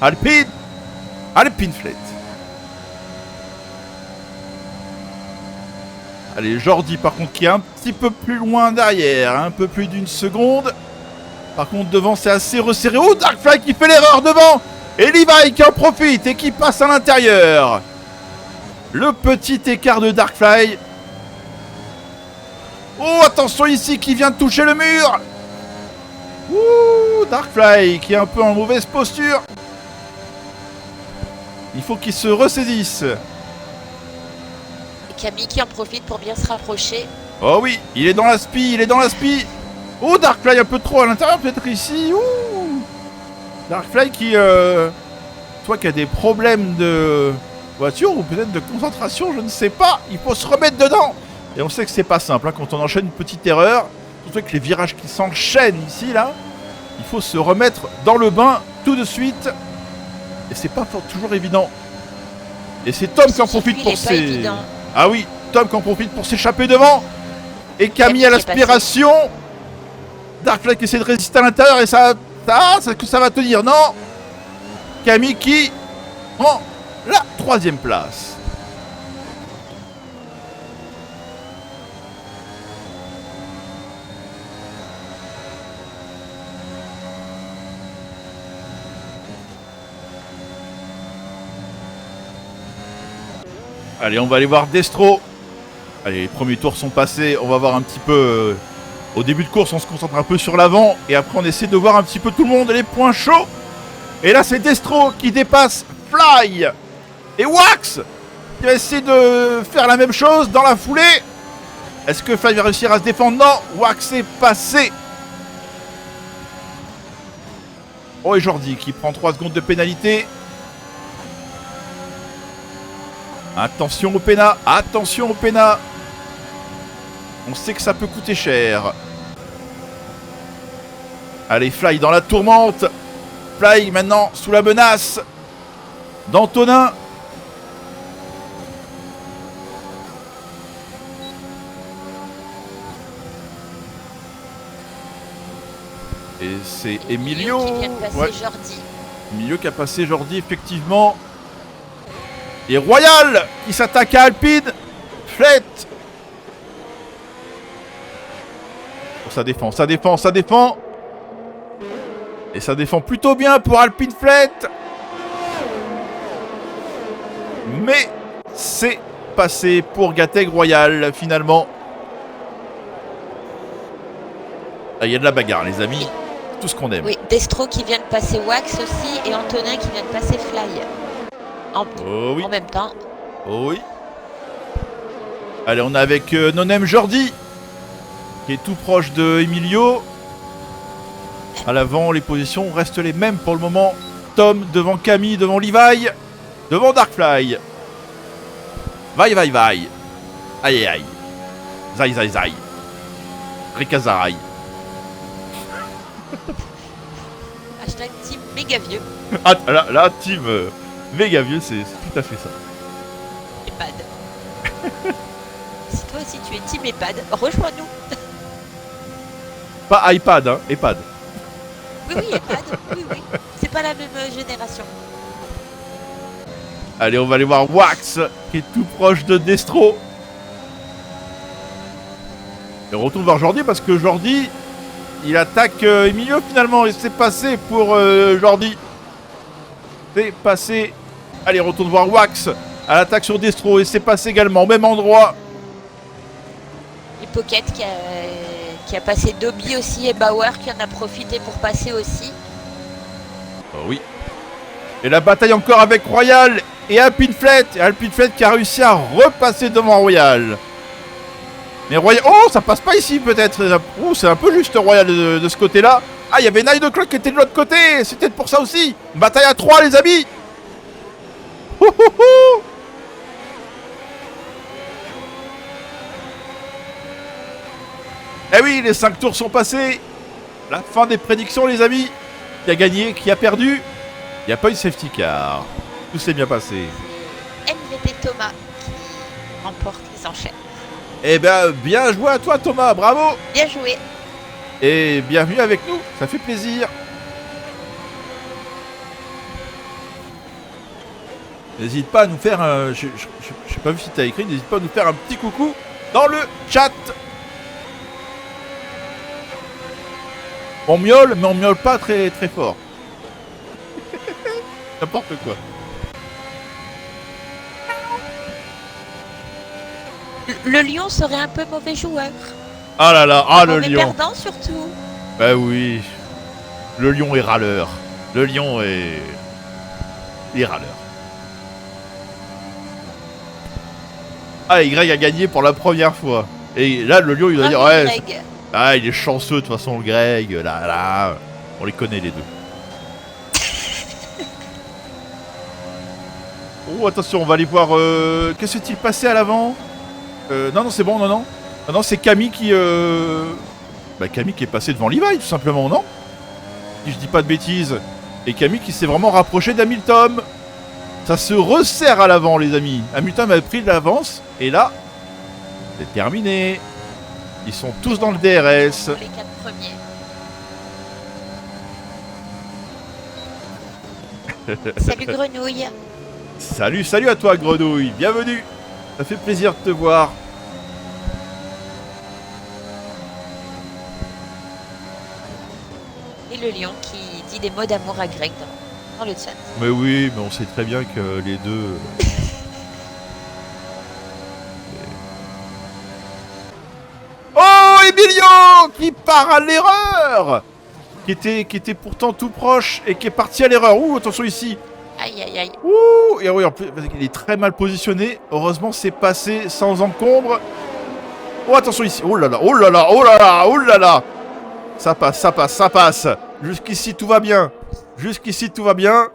Alpine. Alpine Fleet. Allez, Jordi par contre qui est un petit peu plus loin derrière, un peu plus d'une seconde. Par contre devant c'est assez resserré. Oh, Darkfly qui fait l'erreur devant. Et Levi qui en profite et qui passe à l'intérieur. Le petit écart de Darkfly. Oh, attention ici qui vient de toucher le mur. Ouh, Darkfly qui est un peu en mauvaise posture. Il faut qu'il se ressaisisse. Et Camille qui en profite pour bien se rapprocher. Oh oui, il est dans la spi, il est dans la spi. Oh, Darkfly un peu trop à l'intérieur peut-être ici. Ouh. Darkfly qui... soit qui a des problèmes de voiture ou peut-être de concentration, je ne sais pas. Il faut se remettre dedans. Et on sait que c'est pas simple hein, quand on enchaîne une petite erreur. Surtout avec les virages qui s'enchaînent ici, là. Il faut se remettre dans le bain tout de suite. Et c'est pas toujours évident. Et c'est Tom qui en profite pour Ah oui, Tom qui en profite pour s'échapper devant. Et Camille à l'aspiration. Darkfly qui essaie de résister à l'intérieur et ça va tenir. Non. Camille qui prend la 3e place. Allez, on va aller voir Destro. Allez, les premiers tours sont passés. On va voir un petit peu... au début de course, on se concentre un peu sur l'avant. Et après, on essaie de voir un petit peu tout le monde. Les points chauds. Et là, c'est Destro qui dépasse Fly. Et Wax qui va essayer de faire la même chose dans la foulée. Est-ce que Fly va réussir à se défendre? Non, Wax est passé. Oh, et Jordi qui prend 3 secondes de pénalité. Attention au pénat, attention au pénat. On sait que ça peut coûter cher. Allez, Fly dans la tourmente. Fly maintenant sous la menace d'Antonin. Et c'est Emilio qui vient de passer Jordi. Emilio qui a passé Jordi, effectivement. Et Royal qui s'attaque à Alpine Fleet. Oh, ça défend, ça défend, ça défend. Et ça défend plutôt bien pour Alpine Fleet. Mais c'est passé pour Gateg Royal finalement. Ah, il y a de la bagarre les amis. Tout ce qu'on aime. Oui, Destro qui vient de passer Wax aussi et Antonin qui vient de passer Fly. En même temps. Oh oui. Allez, on est avec Nonem Jordi qui est tout proche de Emilio. À l'avant, les positions restent les mêmes pour le moment. Tom devant Camille, devant Levi, devant Darkfly. Vaille. Aïe aïe aïe. Zai. Rikazarai. Hashtag team méga vieux. Ah, là, team méga vieux, c'est tout à fait ça. EHPAD. Si toi aussi tu es team EHPAD, rejoins-nous. Pas iPad, hein, EHPAD. Oui, EHPAD, oui. C'est pas la même génération. Allez, on va aller voir Wax, qui est tout proche de Destro. Et on retourne voir Jordi, parce que Jordi, il attaque Emilio finalement. Et c'est passé pour Jordi. C'est passé. Allez, on retourne voir Wax, à l'attaque sur Destro. Et c'est passé également, au même endroit. Et Pocket qui a passé Dobby aussi, et Bauer qui en a profité pour passer aussi. Oh oui. Et la bataille encore avec Royal et Alpine Fleet. Et Alpine Fleet qui a réussi à repasser devant Royal. Mais Royal... Oh, ça passe pas ici peut-être. Oh, c'est un peu juste Royal de ce côté-là. Ah, il y avait 9 o'clock qui était de l'autre côté. C'est peut-être pour ça aussi. Une bataille à 3 les amis. Eh oui, les 5 tours sont passés. La fin des prédictions les amis. Qui a gagné, qui a perdu. Il n'y a pas eu de safety car. Tout s'est bien passé. MVP Thomas qui remporte les enchères. Eh bien, bien joué à toi Thomas, bravo. Bien joué. Et bienvenue avec nous, ça fait plaisir. N'hésite pas à nous faire un... Je sais pas vu si t'as écrit, n'hésite pas à nous faire un petit coucou dans le chat. On miaule, mais on miaule pas très très fort. N'importe quoi. Le lion serait un peu mauvais joueur. Ah là là, ah le Mauvais lion. perdant surtout. Bah oui. Le lion est râleur. Le lion est... Il est râleur. Ah, et Greg a gagné pour la première fois. Et là, le lion, il va dire, ouais... Greg. Ah, il est chanceux, de toute façon, le Greg, là... On les connaît, les deux. Oh, attention, on va aller voir... Qu'est-ce qui s'est passé à l'avant? Non, non, c'est bon, non, non. Ah non, c'est Camille qui... Bah, Camille qui est passé devant Levi, tout simplement, non? Si je dis pas de bêtises. Et Camille qui s'est vraiment rapproché d'Hamilton. Ça se resserre à l'avant, les amis. Hamilton a pris de l'avance. Et là, c'est terminé. Ils sont tous dans le DRS. Pour les 4 premiers. Salut Grenouille. Salut, salut à toi, Grenouille. Bienvenue. Ça fait plaisir de te voir. Et le lion qui dit des mots d'amour à Greg dans le chat. Mais oui, mais on sait très bien que les deux... Oh, Emilio qui part à l'erreur, qui était pourtant tout proche et qui est parti à l'erreur. Ouh, attention ici. Aïe aïe aïe. Ouh, et oui, en plus, il est très mal positionné. Heureusement, c'est passé sans encombre. Oh, attention ici. Oh là là, oh là là, oh là là, oh là là. Ça passe, ça passe, ça passe. Jusqu'ici, tout va bien. Jusqu'ici, tout va bien.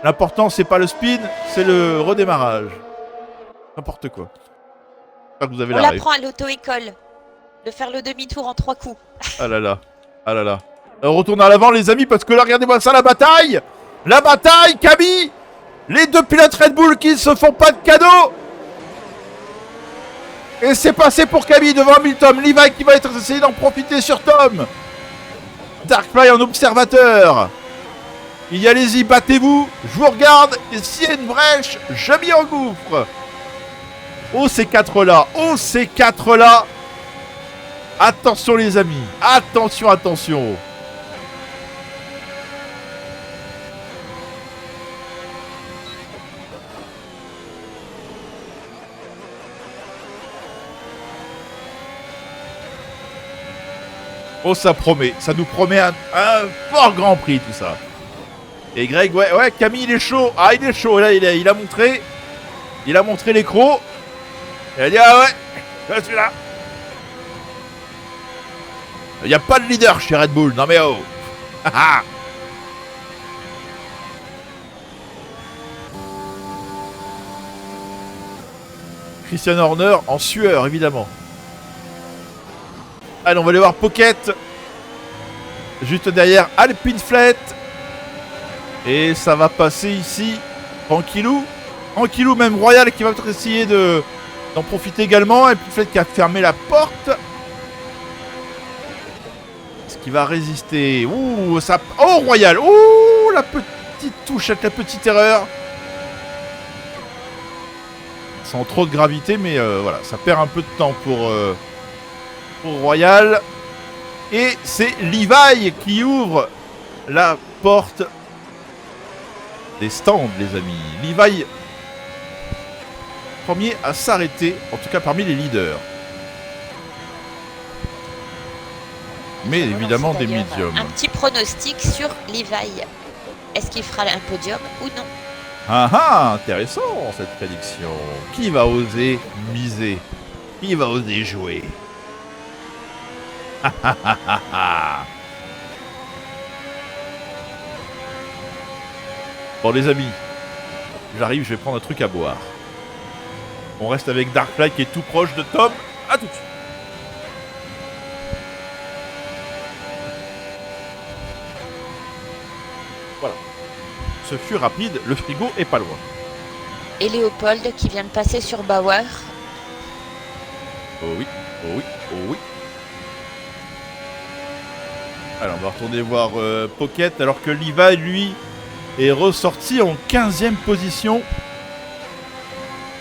L'important, c'est pas le speed, c'est le redémarrage. N'importe quoi. J'espère que vous avez On la rêve. l'apprend à l'auto-école. De faire le demi-tour en 3 coups. Ah là là. Ah là là. On retourne à l'avant, les amis, parce que là, regardez-moi ça, la bataille. La bataille, Camille. Les deux pilotes Red Bull qui ne se font pas de cadeaux. Et c'est passé pour Camille devant Hamilton. Levi qui va essayer d'en profiter sur Tom. Darkfly en observateur. Il y a allez-y, battez-vous. Je vous regarde. Et s'il y a une brèche, je m'y engouffre. Oh, ces quatre-là. Oh, ces quatre-là. Attention, les amis. Attention, attention. Oh, ça promet. Ça nous promet un fort grand prix, tout ça. Et Greg, ouais, Camille, il est chaud. Ah, il est chaud. Là, il a montré. Il a montré les crocs. Il a dit, ah ouais, je suis là. Il n'y a pas de leader chez Red Bull. Non, mais oh. Christian Horner en sueur, évidemment. Allez, on va aller voir Pocket. Juste derrière Alpine Flet. Et ça va passer ici. Tranquillou. Tranquillou, même Royal qui va peut-être essayer d'en profiter également. Alpine Flet qui a fermé la porte. Est-ce qu'il va résister? Ouh, ça... Oh, Royal. Ouh, la petite touche avec la petite erreur. Sans trop de gravité, mais voilà, ça perd un peu de temps pour Royal. Et c'est Levi qui ouvre la porte des stands, les amis. Levi, premier à s'arrêter, en tout cas parmi les leaders. Mais évidemment des médiums. Un petit pronostic sur Levi. Est-ce qu'il fera un podium ou non? Ah ah, intéressant cette prédiction. Qui va oser miser? Qui va oser jouer? Bon les amis, j'arrive, je vais prendre un truc à boire. On reste avec Darkfly qui est tout proche de Tom. A tout de suite. Voilà. Ce fut rapide, le frigo est pas loin. Et Léopold qui vient de passer sur Bauer. Oh oui, oh oui, oh oui. Alors on va retourner voir Pocket alors que Levi lui est ressorti en 15e position.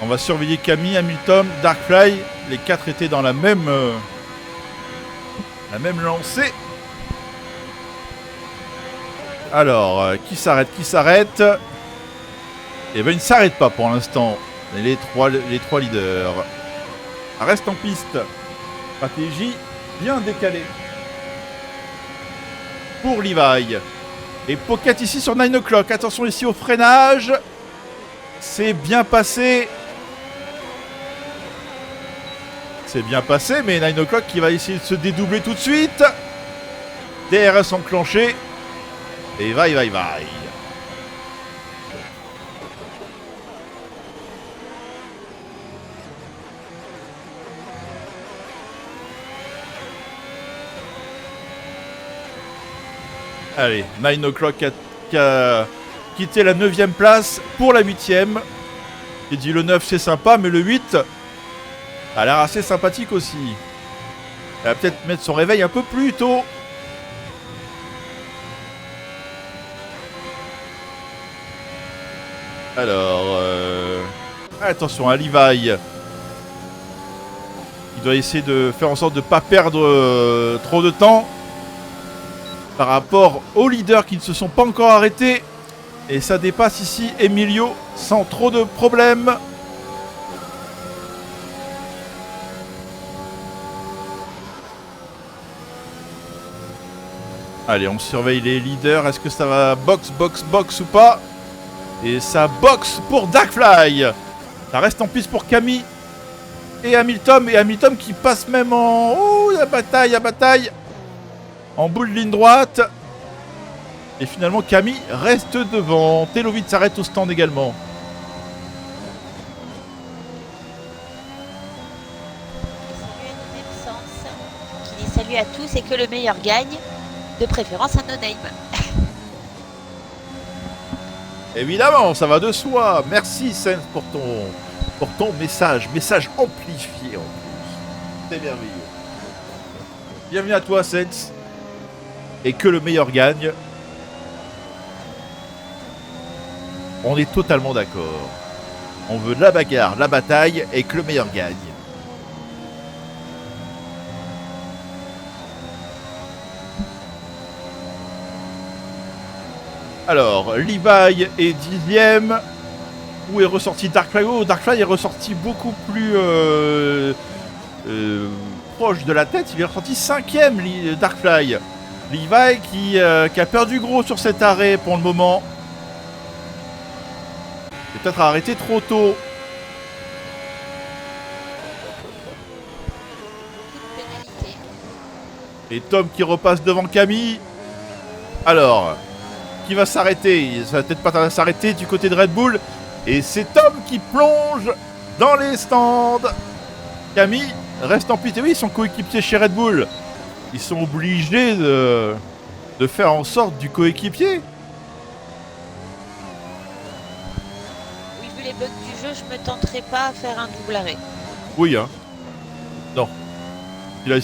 On va surveiller Camille, Hamilton, Darkfly. Les 4 étaient dans la même lancée. Alors, qui s'arrête. Eh ben, il ne s'arrête pas pour l'instant. Les trois leaders. Reste en piste. Stratégie bien décalée. Pour Levi. Et Pocket ici sur 9 o'clock. Attention ici au freinage. C'est bien passé. C'est bien passé, mais 9 o'clock qui va essayer de se dédoubler tout de suite. DRS enclenché. Et vaille. Allez, 9 o'clock qui a quitté la 9e place pour la 8e. J'ai dit le 9 c'est sympa, mais le 8 a l'air assez sympathique aussi. Elle va peut-être mettre son réveil un peu plus tôt. Alors, attention à Levi. Il doit essayer de faire en sorte de ne pas perdre trop de temps par rapport aux leaders qui ne se sont pas encore arrêtés. Et ça dépasse ici Emilio sans trop de problèmes. Allez, on surveille les leaders. Est-ce que ça va box ou pas? Et ça boxe pour Darkfly. Ça reste en piste pour Camille et Hamilton. Et Hamilton qui passe même en... Oh, la bataille. En bout de ligne droite. Et finalement, Camille reste devant. Telovic s'arrête au stand également. Qui dit salut à tous et que le meilleur gagne. De préférence un no-name. Évidemment, ça va de soi. Merci, Sens, pour ton message. Message amplifié en plus. C'est merveilleux. Bienvenue à toi, Sens. Et que le meilleur gagne. On est totalement d'accord. On veut la bagarre, la bataille et que le meilleur gagne. Alors, Levi est 10e. Où est ressorti Darkfly? Oh, Darkfly est ressorti beaucoup plus proche de la tête. Il est ressorti 5e, Darkfly. Levi qui a perdu gros sur cet arrêt pour le moment. Peut-être arrêté trop tôt. Et Tom qui repasse devant Camille. Alors, qui va s'arrêter? Ça va peut-être pas s'arrêter du côté de Red Bull. Et c'est Tom qui plonge dans les stands. Camille reste en piste. Et oui, ils sont coéquipiers chez Red Bull. Ils sont obligés de faire en sorte du coéquipier. Oui, vu les bugs du jeu, je me tenterai pas à faire un double arrêt. Oui, hein. Non. Là,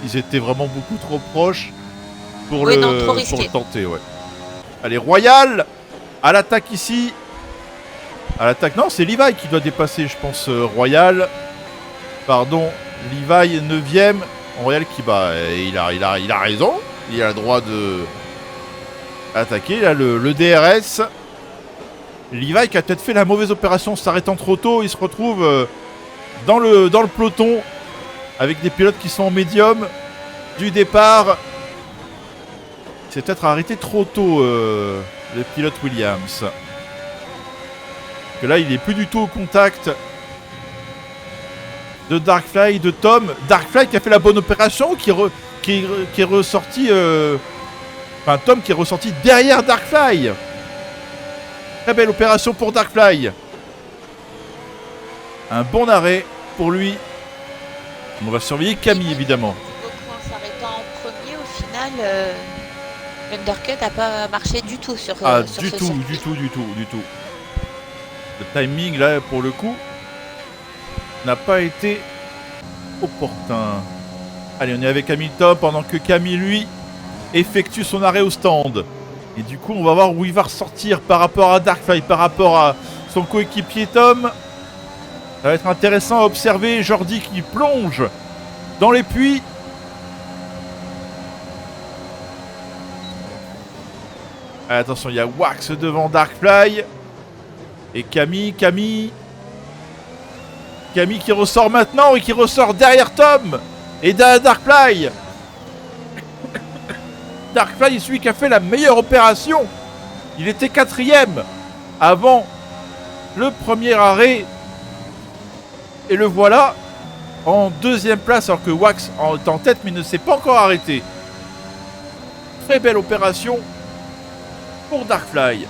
ils étaient vraiment beaucoup trop proches pour, oui, pour le tenter, ouais. Allez, Royal à l'attaque ici. À l'attaque, non, c'est Levi qui doit dépasser, je pense, Royal. Pardon, Levi 9e. Royal qui bat. Il a raison. Il a le droit de attaquer. Là, le DRS. Levi qui a peut-être fait la mauvaise opération s'arrêtant trop tôt. Il se retrouve dans le peloton avec des pilotes qui sont en médium du départ. C'est peut-être arrêté trop tôt le pilote Williams. Que là, il est plus du tout au contact de Darkfly, de Tom. Darkfly qui a fait la bonne opération, qui est ressorti... Enfin, Tom qui est ressorti derrière Darkfly. Très belle opération pour Darkfly. Un bon arrêt pour lui. On va surveiller Camille, évidemment. En s'arrêtant en premier, au final, l'undercut n'a pas marché du tout sur Ah, sur du ce tout. Le timing, là, pour le coup, n'a pas été opportun. Allez, on est avec Hamilton pendant que Camille, lui, effectue son arrêt au stand. Et du coup, on va voir où il va ressortir par rapport à Darkfly, par rapport à son coéquipier Tom. Ça va être intéressant à observer Jordi qui plonge dans les puits. Attention, il y a Wax devant Darkfly. Et Camille qui ressort maintenant et qui ressort derrière Tom. Et Darkfly. Darkfly est celui qui a fait la meilleure opération. Il était 4ème avant le premier arrêt. Et le voilà en 2ème place alors que Wax est en tête mais ne s'est pas encore arrêté. Très belle opération pour Darkfly.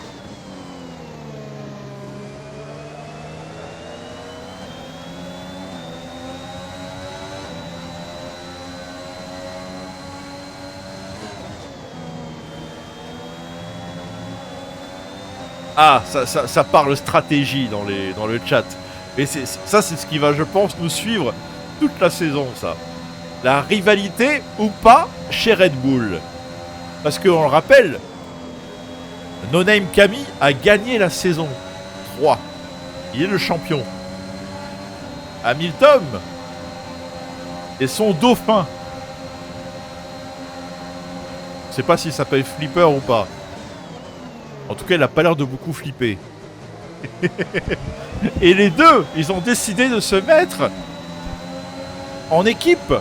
Ah, ça parle stratégie dans le chat. Et ça, c'est ce qui va, je pense, nous suivre toute la saison, ça. La rivalité ou pas chez Red Bull. Parce qu'on le rappelle, No Name Camille a gagné la saison 3. Il est le champion. Hamilton est son dauphin. Je sais pas s'il s'appelle Flipper ou pas. En tout cas, il a pas l'air de beaucoup flipper. Et les deux, ils ont décidé de se mettre en équipe.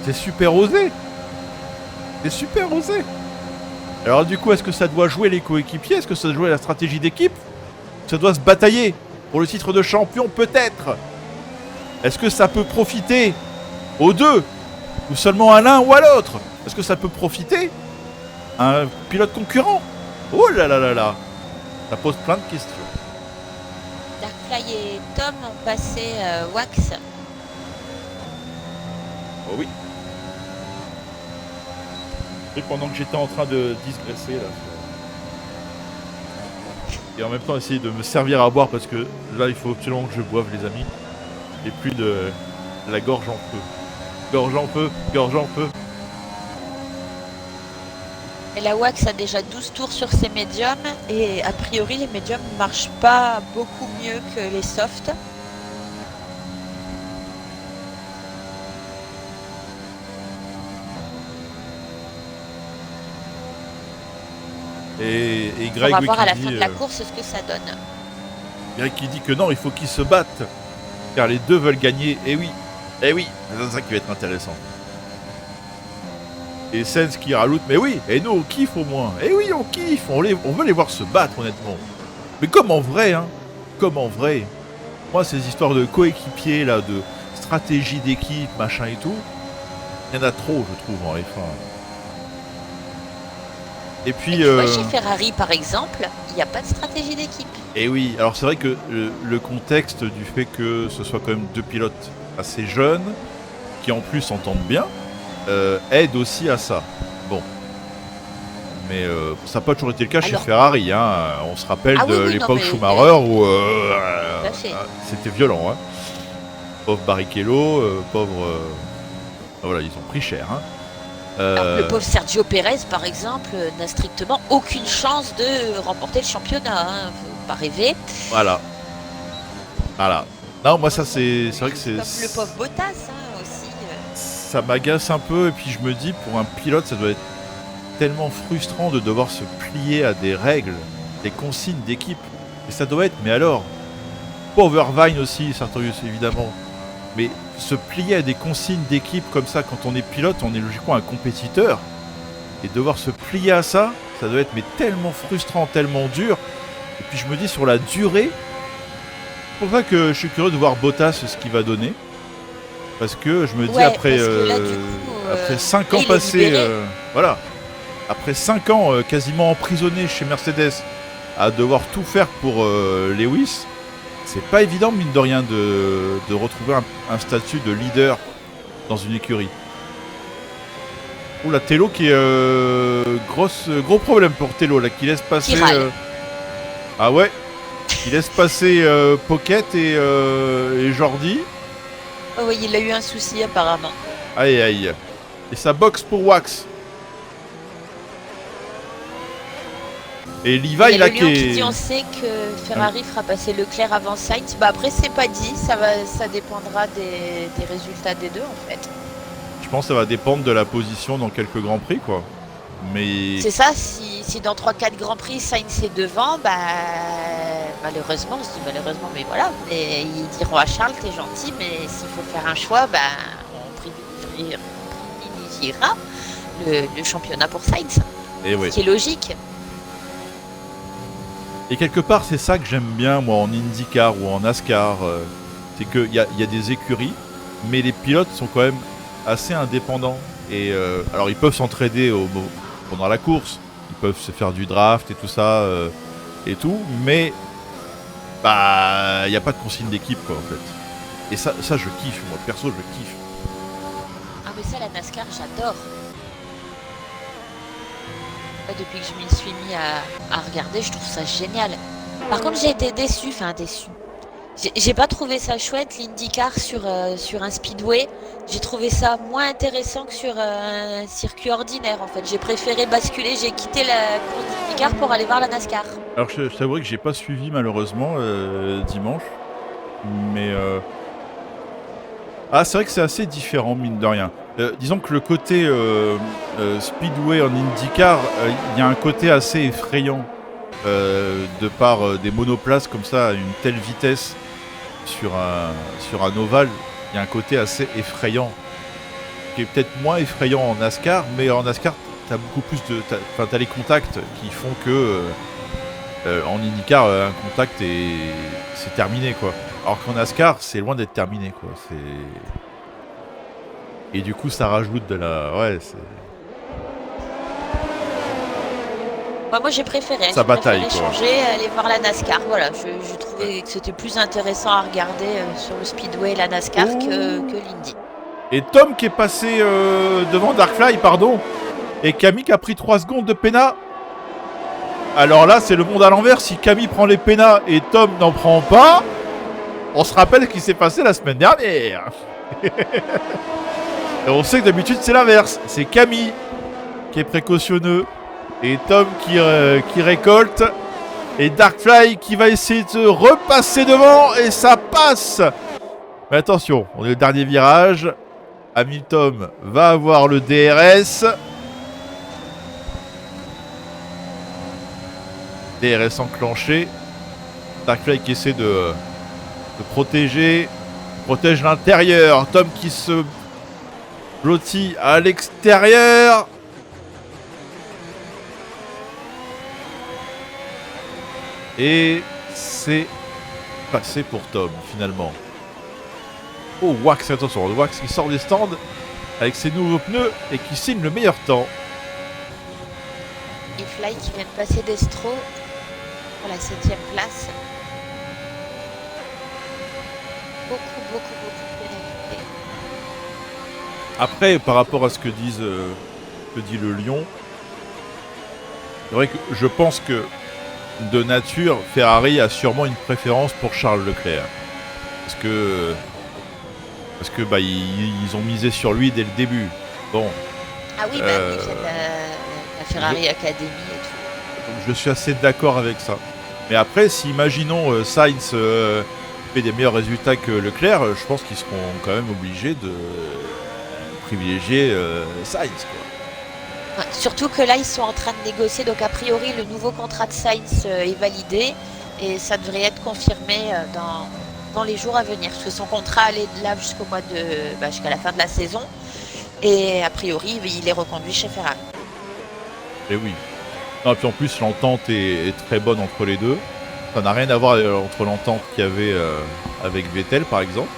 C'est super osé. C'est super osé. Alors du coup, est-ce que ça doit jouer les coéquipiers? Est-ce que ça doit jouer la stratégie d'équipe? Ça doit se batailler pour le titre de champion, peut-être. Est-ce que ça peut profiter aux deux? Ou seulement à l'un ou à l'autre? Est-ce que ça peut profiter à un pilote concurrent? Oh là là là là. Ça pose plein de questions. Darkfly et Tom ont passé Wax. Oh oui. Et pendant que j'étais en train de digresser là. Et en même temps essayer de me servir à boire parce que là il faut absolument que je boive les amis. Et plus de la gorge en feu. Gorge en feu, gorge en feu. Et la Wax a déjà 12 tours sur ses médiums et a priori les médiums ne marchent pas beaucoup mieux que les softs. Et On Greg va voir à la qui fin dit, de la course ce que ça donne. Greg qui dit que non, il faut qu'ils se battent. Car les deux veulent gagner. Et oui, c'est ça qui va être intéressant. Et Sens qui raloute, mais oui, et nous on kiffe au moins. Et oui, on kiffe, on veut les voir se battre honnêtement. Mais comme en vrai, hein. Comme en vrai. Moi, ces histoires de coéquipiers, là, de stratégie d'équipe, machin et tout, il y en a trop, je trouve, en F1. Et puis... Tu vois, chez Ferrari, par exemple, il n'y a pas de stratégie d'équipe. Et oui, alors c'est vrai que le contexte du fait que ce soit quand même deux pilotes assez jeunes, qui en plus s'entendent bien, aide aussi à ça. Bon. Mais ça n'a pas toujours été le cas chez Ferrari. Hein. On se rappelle de l'époque Schumacher où c'était violent. Hein. Pauvre Barrichello, pauvre... voilà, ils ont pris cher. Hein. Alors, le pauvre Sergio Pérez, par exemple, n'a strictement aucune chance de remporter le championnat. Hein. Faut pas rêver. Voilà. Non, moi ça c'est vrai que c'est... Comme le pauvre Bottas hein, aussi. Ça m'agace un peu et puis je me dis pour un pilote ça doit être tellement frustrant de devoir se plier à des règles, des consignes d'équipe. Et ça doit être, mais alors, pauvre Irvine aussi, Sartorius évidemment, mais se plier à des consignes d'équipe comme ça quand on est pilote, on est logiquement un compétiteur. Et devoir se plier à ça, ça doit être mais tellement frustrant, tellement dur. Et puis je me dis sur la durée, c'est pour ça que je suis curieux de voir Bottas ce qu'il va donner. Parce que je me dis après 5 ans passés, voilà, après 5 ans quasiment emprisonné chez Mercedes, à devoir tout faire pour Lewis, c'est pas évident mine de rien de retrouver un statut de leader dans une écurie. Oula, Tello qui est gros problème pour Tello là, qui laisse passer. Ah ouais, il laisse passer Pocket et Jordi. Oh oui, il a eu un souci apparemment. Aïe aïe. Et ça boxe pour Wax. Et Levi, Et là, le qui lion qui est... dit on sait que Ferrari fera passer Leclerc avant Sainz. Bah après c'est pas dit, ça dépendra des résultats des deux en fait. Je pense que ça va dépendre de la position dans quelques Grands Prix, quoi. Mais... C'est ça, si dans 3-4 Grands Prix Sainz est devant, bah malheureusement, on se dit malheureusement, mais voilà, mais ils diront à Charles t'es gentil, mais s'il faut faire un choix, bah on privilégiera le championnat pour Sainz. Et ouais. Ce qui est logique. Et quelque part, c'est ça que j'aime bien, moi, en IndyCar ou en NASCAR. C'est qu'il y a des écuries, mais les pilotes sont quand même assez indépendants. Et alors, ils peuvent s'entraider pendant la course, ils peuvent se faire du draft et tout ça, et tout, mais bah, il n'y a pas de consigne d'équipe, quoi, en fait. Et ça, je kiffe, moi, perso, je kiffe. Ah, mais ça, la NASCAR, j'adore. Depuis que je m'y suis mis à regarder, je trouve ça génial. Par contre, j'ai été déçue, J'ai pas trouvé ça chouette, l'IndyCar sur un speedway. J'ai trouvé ça moins intéressant que sur un circuit ordinaire, en fait. J'ai préféré basculer, j'ai quitté la course d'IndyCar pour aller voir la NASCAR. Alors, je t'avouerai que j'ai pas suivi, malheureusement, dimanche, mais... Ah, c'est vrai que c'est assez différent, mine de rien. Disons que le côté speedway en IndyCar, il y a un côté assez effrayant de par des monoplaces comme ça à une telle vitesse sur un ovale. Il y a un côté assez effrayant, qui est peut-être moins effrayant en NASCAR, mais en NASCAR, t'as beaucoup plus de... T'as les contacts qui font que en IndyCar, un contact c'est terminé, quoi. Alors qu'en NASCAR, c'est loin d'être terminé, quoi. Et du coup, ça rajoute de la... Ouais, c'est... Moi, j'ai préféré. Ça bataille, quoi. Changer, aller voir la NASCAR. Voilà, je trouvais que c'était plus intéressant à regarder sur le speedway la NASCAR que l'Indy. Et Tom qui est passé devant Darkfly, pardon, et Camille qui a pris 3 secondes de pénat. Alors là, c'est le monde à l'envers. Si Camille prend les pénats et Tom n'en prend pas, on se rappelle ce qui s'est passé la semaine dernière. Et on sait que d'habitude, c'est l'inverse. C'est Camille qui est précautionneux et Tom qui récolte. Et Darkfly qui va essayer de repasser devant et ça passe. Mais attention, on est au dernier virage. Hamilton va avoir le DRS. DRS enclenché. Darkfly qui essaie de protéger. Protège l'intérieur. Tom qui se blottit à l'extérieur. Et c'est passé pour Tom finalement. Oh, Wax, attention, Wax qui sort des stands avec ses nouveaux pneus et qui signe le meilleur temps. Et Fly qui vient de passer Destro pour la 7ème place. Beaucoup de pénalités. Après, par rapport à ce que dit le Lion, c'est vrai que je pense que de nature, Ferrari a sûrement une préférence pour Charles Leclerc. Parce que bah, ils ont misé sur lui dès le début. Bon. Ah oui, bah oui, la Ferrari Academy et tout. Donc je suis assez d'accord avec ça. Mais après, si imaginons Sainz fait des meilleurs résultats que Leclerc, je pense qu'ils seront quand même obligés de privilégier Sainz, quoi. Ouais, surtout que là, ils sont en train de négocier. Donc, a priori, le nouveau contrat de Sainz est validé. Et ça devrait être confirmé dans les jours à venir. Parce que son contrat allait là jusqu'à la fin de la saison. Et a priori, il est reconduit chez Ferrari. Et oui. Non, et puis en plus, l'entente est très bonne entre les deux. Ça n'a rien à voir entre l'entente qu'il y avait avec Vettel, par exemple.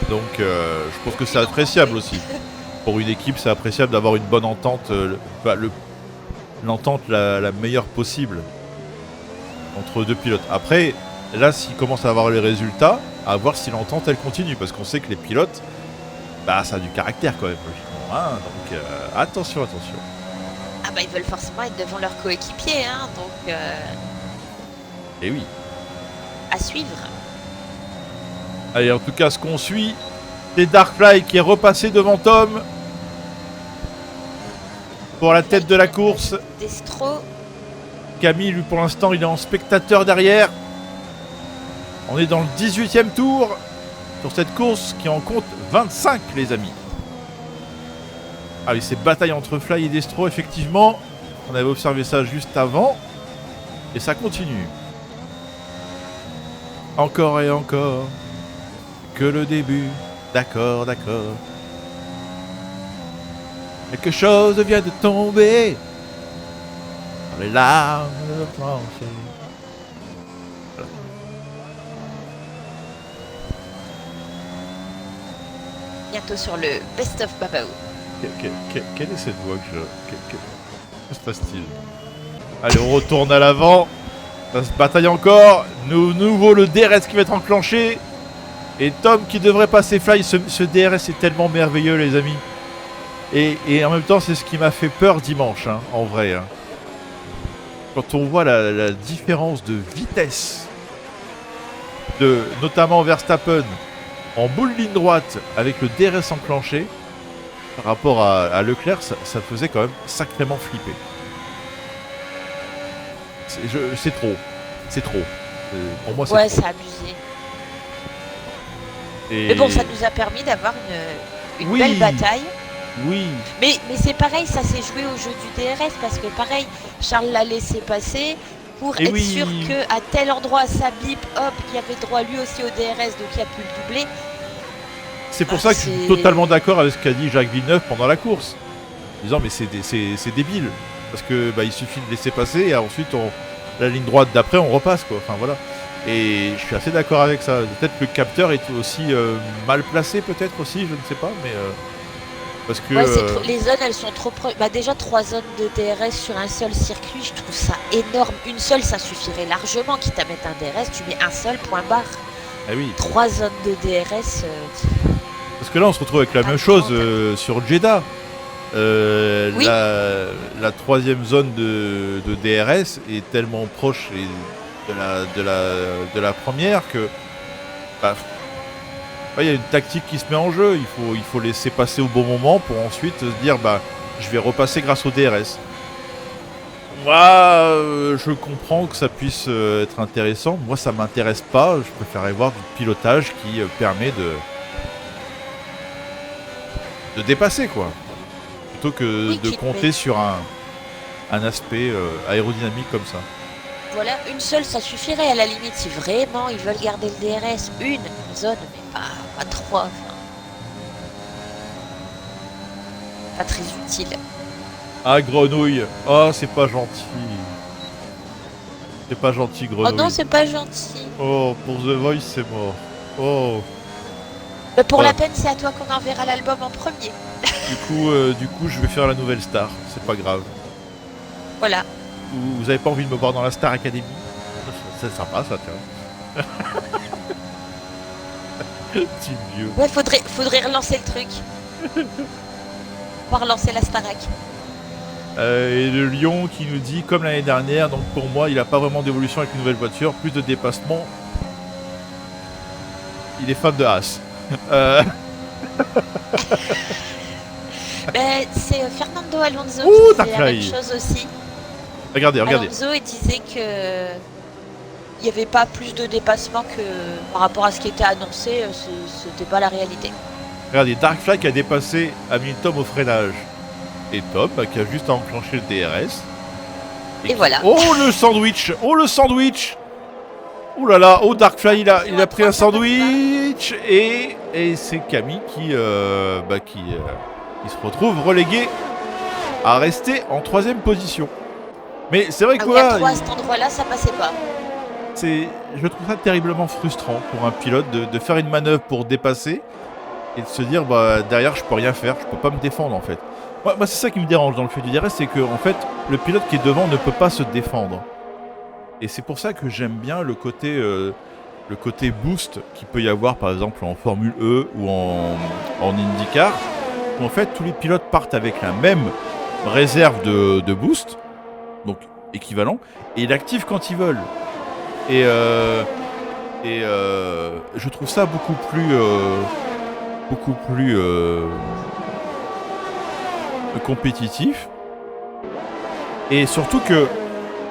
Donc, je pense que c'est appréciable aussi. Pour une équipe, c'est appréciable d'avoir une bonne entente, l'entente la meilleure possible entre deux pilotes. Après, là, s'ils commencent à avoir les résultats, à voir si l'entente elle continue, parce qu'on sait que les pilotes, bah, ça a du caractère quand même, logiquement. Hein, donc, attention. Ah bah, ils veulent forcément être devant leurs coéquipiers, hein, donc Et oui. à suivre. Allez, en tout cas, ce qu'on suit, c'est Darkfly qui est repassé devant Tom pour la tête de la course. Destro. Camille, lui, pour l'instant, il est en spectateur derrière. On est dans le 18e tour sur cette course qui en compte 25, les amis. Ah oui, c'est bataille entre Fly et Destro, effectivement. On avait observé ça juste avant. Et ça continue. Encore et encore. Que le début. D'accord, d'accord. Quelque chose vient de tomber. Dans les larmes de plancher. Voilà. Bientôt sur le Best of Babao. Quelle est cette voix que je... Que se passe-t-il? Allez, on retourne à l'avant. Ça se bataille encore. Nouveau le DRS qui va être enclenché. Et Tom qui devrait passer Fly. Ce DRS est tellement merveilleux, les amis. Et en même temps, c'est ce qui m'a fait peur dimanche, hein, en vrai. Hein. Quand on voit la différence de vitesse, notamment Verstappen, en boule ligne droite, avec le DRS enclenché, par rapport à Leclerc, ça faisait quand même sacrément flipper. C'est trop. C'est trop. Pour moi, c'est Ouais, trop. c'est abusé. Et... Mais bon, ça nous a permis d'avoir une Oui. belle bataille. Oui. Mais c'est pareil, ça s'est joué au jeu du DRS parce que pareil, Charles l'a laissé passer pour Et être oui. sûr qu'à tel endroit ça bip, hop, il avait droit lui aussi au DRS, donc il a pu le doubler. C'est pour ça que je suis totalement d'accord avec ce qu'a dit Jacques Villeneuve pendant la course. En disant, mais c'est débile. Parce que il suffit de laisser passer et ensuite, la ligne droite d'après, on repasse, quoi. Enfin, voilà. Et je suis assez d'accord avec ça. Peut-être que le capteur est aussi mal placé, peut-être aussi, je ne sais pas, mais... parce que... Ouais, les zones, elles sont trop proches. Bah, déjà, 3 zones de DRS sur un seul circuit, je trouve ça énorme. Une seule, ça suffirait largement. Quitte à mettre un DRS, tu mets un seul, point barre. Ah oui. 3 zones de DRS... Parce que là, on se retrouve avec la même chose sur Jeddah. Oui. La troisième zone de DRS est tellement proche de la première que il y a une tactique qui se met en jeu. Il faut laisser passer au bon moment pour ensuite se dire je vais repasser grâce au DRS. Moi, je comprends que ça puisse être intéressant. Moi, ça m'intéresse pas. Je préférerais voir du pilotage qui permet de dépasser, quoi. Plutôt que de compter sur un aspect aérodynamique comme ça. Voilà, une seule, ça suffirait à la limite. Si vraiment ils veulent garder le DRS, une zone, mais pas 3. Enfin, pas très utile. Ah, Grenouille. Oh, c'est pas gentil. C'est pas gentil, Grenouille. Oh non, c'est pas gentil. Oh, pour The Voice, c'est mort. Oh. Mais pour la peine, c'est à toi qu'on enverra l'album en premier. Du coup, je vais faire la nouvelle star. C'est pas grave. Voilà. Vous avez pas envie de me voir dans la Star Academy? C'est sympa, ça, tiens. Petit vieux. Ouais, faudrait relancer le truc. On va relancer la Starac. Et le Lion qui nous dit, comme l'année dernière, donc pour moi, il n'a pas vraiment d'évolution avec une nouvelle voiture, plus de dépassement. Il est fan de Haas. C'est Fernando Alonso Ouh, qui fait la même chose aussi. Regardez. Alonso, il disait que il n'y avait pas plus de dépassement que par rapport à ce qui était annoncé, c'était pas la réalité. Regardez, Dark Fly qui a dépassé Hamilton au freinage. Et Tom qui a juste à enclencher le DRS. Et voilà. Oh le sandwich! Oh le sandwich! Ouh là là! Oh Dark Fly, il a pris un sandwich! Et c'est Camille qui se retrouve relégué à rester en 3ème position. Mais c'est vrai que à cet endroit-là, ça passait pas. Je trouve ça terriblement frustrant pour un pilote de faire une manœuvre pour dépasser et de se dire derrière je peux rien faire, je peux pas me défendre en fait. Moi c'est ça qui me dérange dans le fait du DRS, c'est que en fait le pilote qui est devant ne peut pas se défendre. Et c'est pour ça que j'aime bien le côté boost qu'il peut y avoir par exemple en Formule E ou en IndyCar, où en fait tous les pilotes partent avec la même réserve de boost, donc équivalent, et ils l'activent quand ils veulent. Et je trouve ça beaucoup plus compétitif. Et surtout que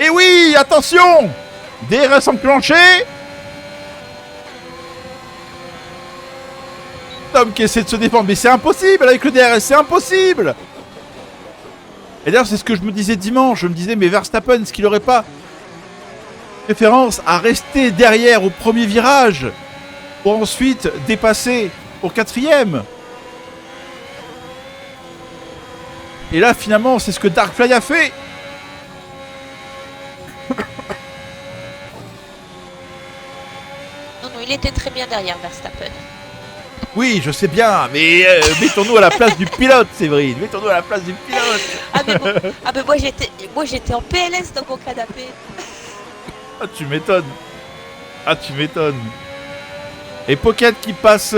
Et oui, attention! DRS enclenché. Tom qui essaie de se défendre, mais c'est impossible avec le DRS, c'est impossible! Et d'ailleurs, c'est ce que je me disais dimanche. Je me disais, mais Verstappen, est-ce qu'il n'aurait pas préférence à rester derrière au premier virage pour ensuite dépasser au quatrième? Et là, finalement, c'est ce que Darkfly a fait. Non, non, il était très bien derrière Verstappen. Oui, je sais bien, mais mettons-nous à la place du pilote, Séverine. Mettons-nous à la place du pilote. Ah mais moi j'étais en PLS dans mon canapé. Ah, tu m'étonnes. Ah, tu m'étonnes. Et Pocket qui passe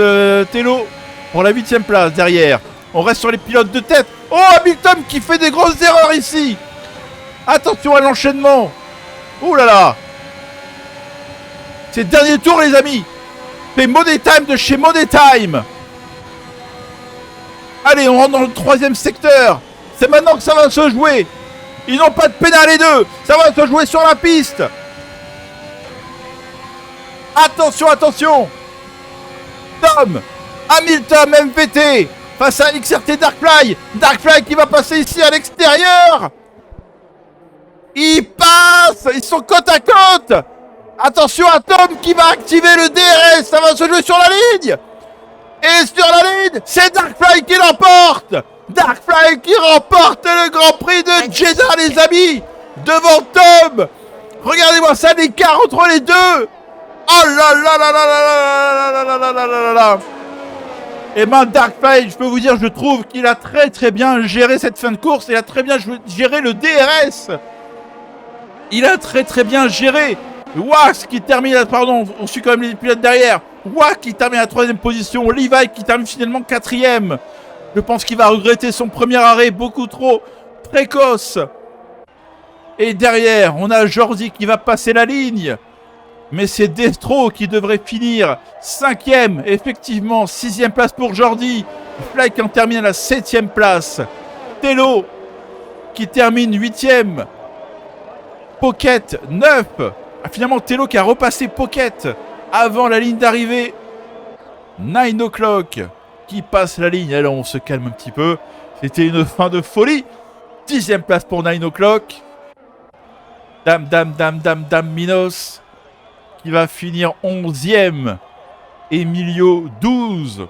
Tello pour la 8ème place derrière. On reste sur les pilotes de tête. Oh, Hamilton qui fait des grosses erreurs ici. Attention à l'enchaînement. Ouh là là. C'est le dernier tour, les amis. C'est Money Time de chez Money Time. Allez, on rentre dans le 3ème secteur. C'est maintenant que ça va se jouer. Ils n'ont pas de pénal les deux. Ça va se jouer sur la piste. Attention, attention. Tom, Hamilton, MVT face à XRT Darkfly. Darkfly qui va passer ici à l'extérieur. Ils passent. Ils sont côte à côte. Attention à Tom qui va activer le DRS. Ça va se jouer sur la ligne. Et sur la ligne, c'est Darkfly qui l'emporte. Darkfly qui remporte le Grand Prix de Jeddah, les amis. Devant Tom. Regardez-moi ça, l'écart entre les deux. Oh là là là là là là là là là là là là. Et ben Darkfly, je peux vous dire, je trouve qu'il a très bien géré cette fin de course. Il a très bien géré le DRS. Il a très bien géré. Wax qui termine, pardon, on suit quand même les pilotes derrière. Wax qui termine à la 3ème position. Levi qui termine finalement 4ème. Je pense qu'il va regretter son premier arrêt beaucoup trop précoce. Et derrière, on a Jordi qui va passer la ligne. Mais c'est Destro qui devrait finir 5ème. Effectivement, 6ème place pour Jordi. Fly qui en termine à la 7ème place. Tello qui termine 8ème. Pocket 9. Ah, finalement, Tello qui a repassé Pocket avant la ligne d'arrivée. 9 o'clock qui passe la ligne. Alors on se calme un petit peu. C'était une fin de folie. 10ème place pour 9 o'clock. Dame Minos qui va finir 11ème. Emilio 12.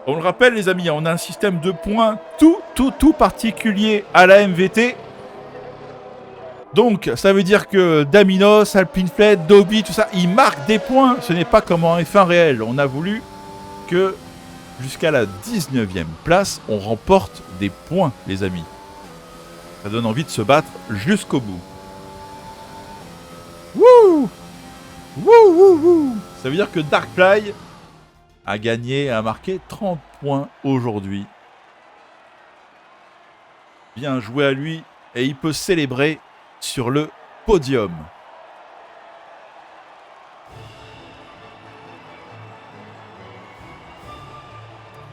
On le rappelle les amis, on a un système de points tout particulier à la MVT. Donc, ça veut dire que Daminos, Alpine Fleet, Dobby, tout ça, ils marquent des points. Ce n'est pas comme en F1 réel. On a voulu que jusqu'à la 19e place, on remporte des points, les amis. Ça donne envie de se battre jusqu'au bout. Wouh! Wouh, wouh, wouh! Ça veut dire que Darkfly a gagné, a marqué 30 points aujourd'hui. Bien joué à lui. Et il peut célébrer sur le podium.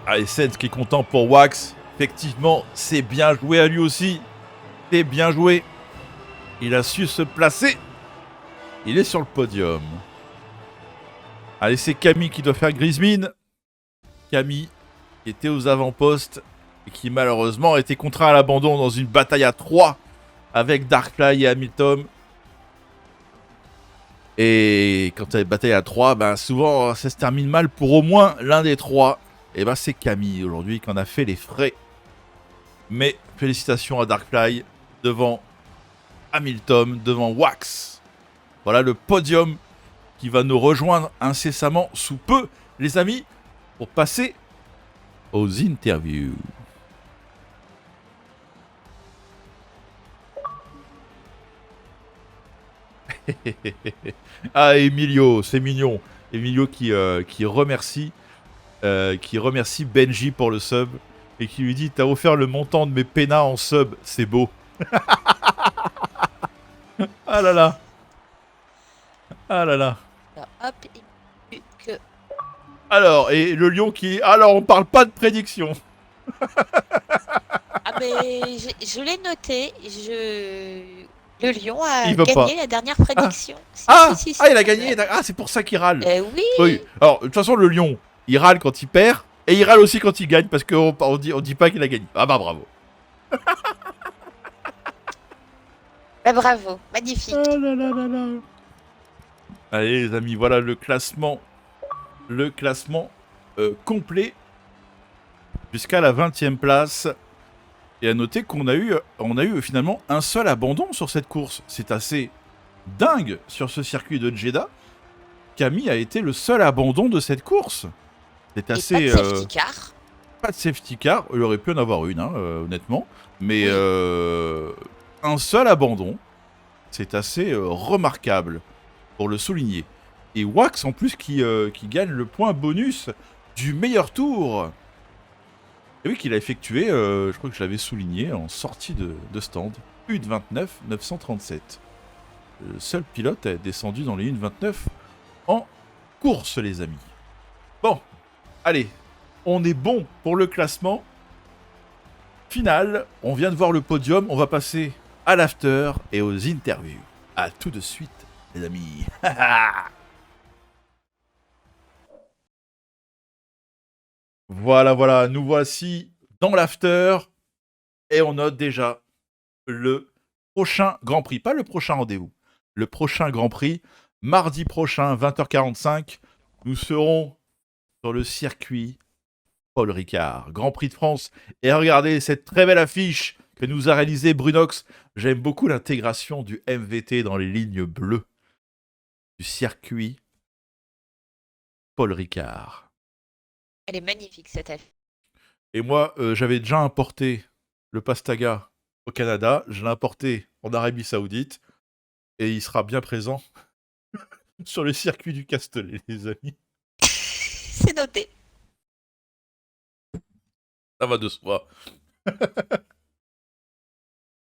Allez, Sens qui est content pour Wax. Effectivement, c'est bien joué à lui aussi. C'est bien joué. Il a su se placer. Il est sur le podium. Allez, c'est Camille qui doit faire grise mine. Camille qui était aux avant-postes et qui malheureusement a été contraint à l'abandon dans une bataille à 3 avec Darkfly et Hamilton. Et quand tu as une bataille à 3, ben souvent ça se termine mal pour au moins l'un des 3. Et ben c'est Camille aujourd'hui qui en a fait les frais. Mais félicitations à Darkfly devant Hamilton, devant Wax. Voilà le podium qui va nous rejoindre incessamment sous peu, les amis, pour passer aux interviews. Ah, Emilio, c'est mignon. Emilio qui remercie Benji pour le sub et qui lui dit: t'as offert le montant de mes pénas en sub, c'est beau. Ah là là. Ah là là. Alors, hop, que... Alors, et le lion qui... Alors, on parle pas de prédiction. Ah mais je l'ai noté, Le lion a Il veut pas. gagné la dernière Ah, prédiction. Si, si, ah, si, ah, si. il a gagné. Ouais. Ah, c'est pour ça qu'il râle. Oui, Oui. Alors, de toute façon, le lion, il râle quand il perd et il râle aussi quand il gagne parce on dit pas qu'il a gagné. Ah bah bravo. bah, bravo, Ah magnifique. là là là là. Allez les amis, voilà le classement complet jusqu'à la 20e place. Et à noter on a eu finalement un seul abandon sur cette course. C'est assez dingue sur ce circuit de Jeddah. Camille a été le seul abandon de cette course. C'est Et pas de assez... safety car. pas de safety car, il aurait pu en avoir une, hein, honnêtement. Mais Oui. un seul abandon, c'est assez remarquable pour le souligner. Et Wax en plus qui gagne le point bonus du meilleur tour. Et oui, qu'il a effectué, je crois que je l'avais souligné en sortie de stand. Une 29 937. Le seul pilote est descendu dans les 1,29 en course, les amis. Bon, allez, on est bon pour le classement final. On vient de voir le podium, on va passer à l'after et aux interviews. A tout de suite, les amis. Voilà, voilà, nous voici dans l'after et on note déjà le prochain Grand Prix, pas le prochain rendez-vous, le prochain Grand Prix, mardi prochain, 20h45, nous serons sur le circuit Paul Ricard, Grand Prix de France. Et regardez cette très belle affiche que nous a réalisée Brunox. J'aime beaucoup l'intégration du MVT dans les lignes bleues du circuit Paul Ricard. Elle est magnifique cette affiche. Et moi, j'avais déjà importé le Pastaga au Canada, je l'ai importé en Arabie Saoudite, et il sera bien présent sur le circuit du Castellet, les amis. C'est noté. Ça va de soi.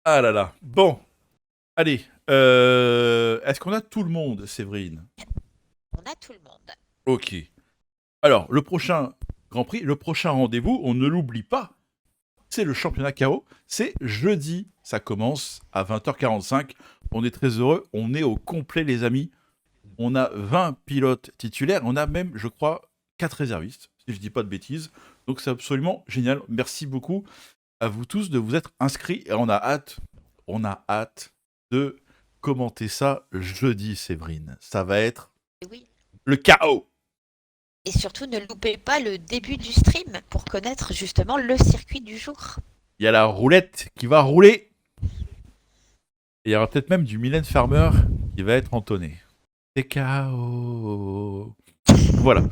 Ah là là. Bon, allez. Est-ce qu'on a tout le monde, Séverine? On a tout le monde. Ok. Alors, le prochain Grand Prix, le prochain rendez-vous, on ne l'oublie pas, c'est le championnat KO. C'est jeudi, ça commence à 20h45. On est très heureux, on est au complet, les amis. On a 20 pilotes titulaires, on a même, je crois, 4 réservistes, si je dis pas de bêtises. Donc c'est absolument génial. Merci beaucoup à vous tous de vous être inscrits et on a hâte de commenter ça jeudi, Séverine. Ça va être Et oui. le chaos. Et surtout, ne loupez pas le début du stream pour connaître justement le circuit du jour. Il y a la roulette qui va rouler. Et il y aura peut-être même du Mylène Farmer qui va être entonné. C'est chaos. Voilà.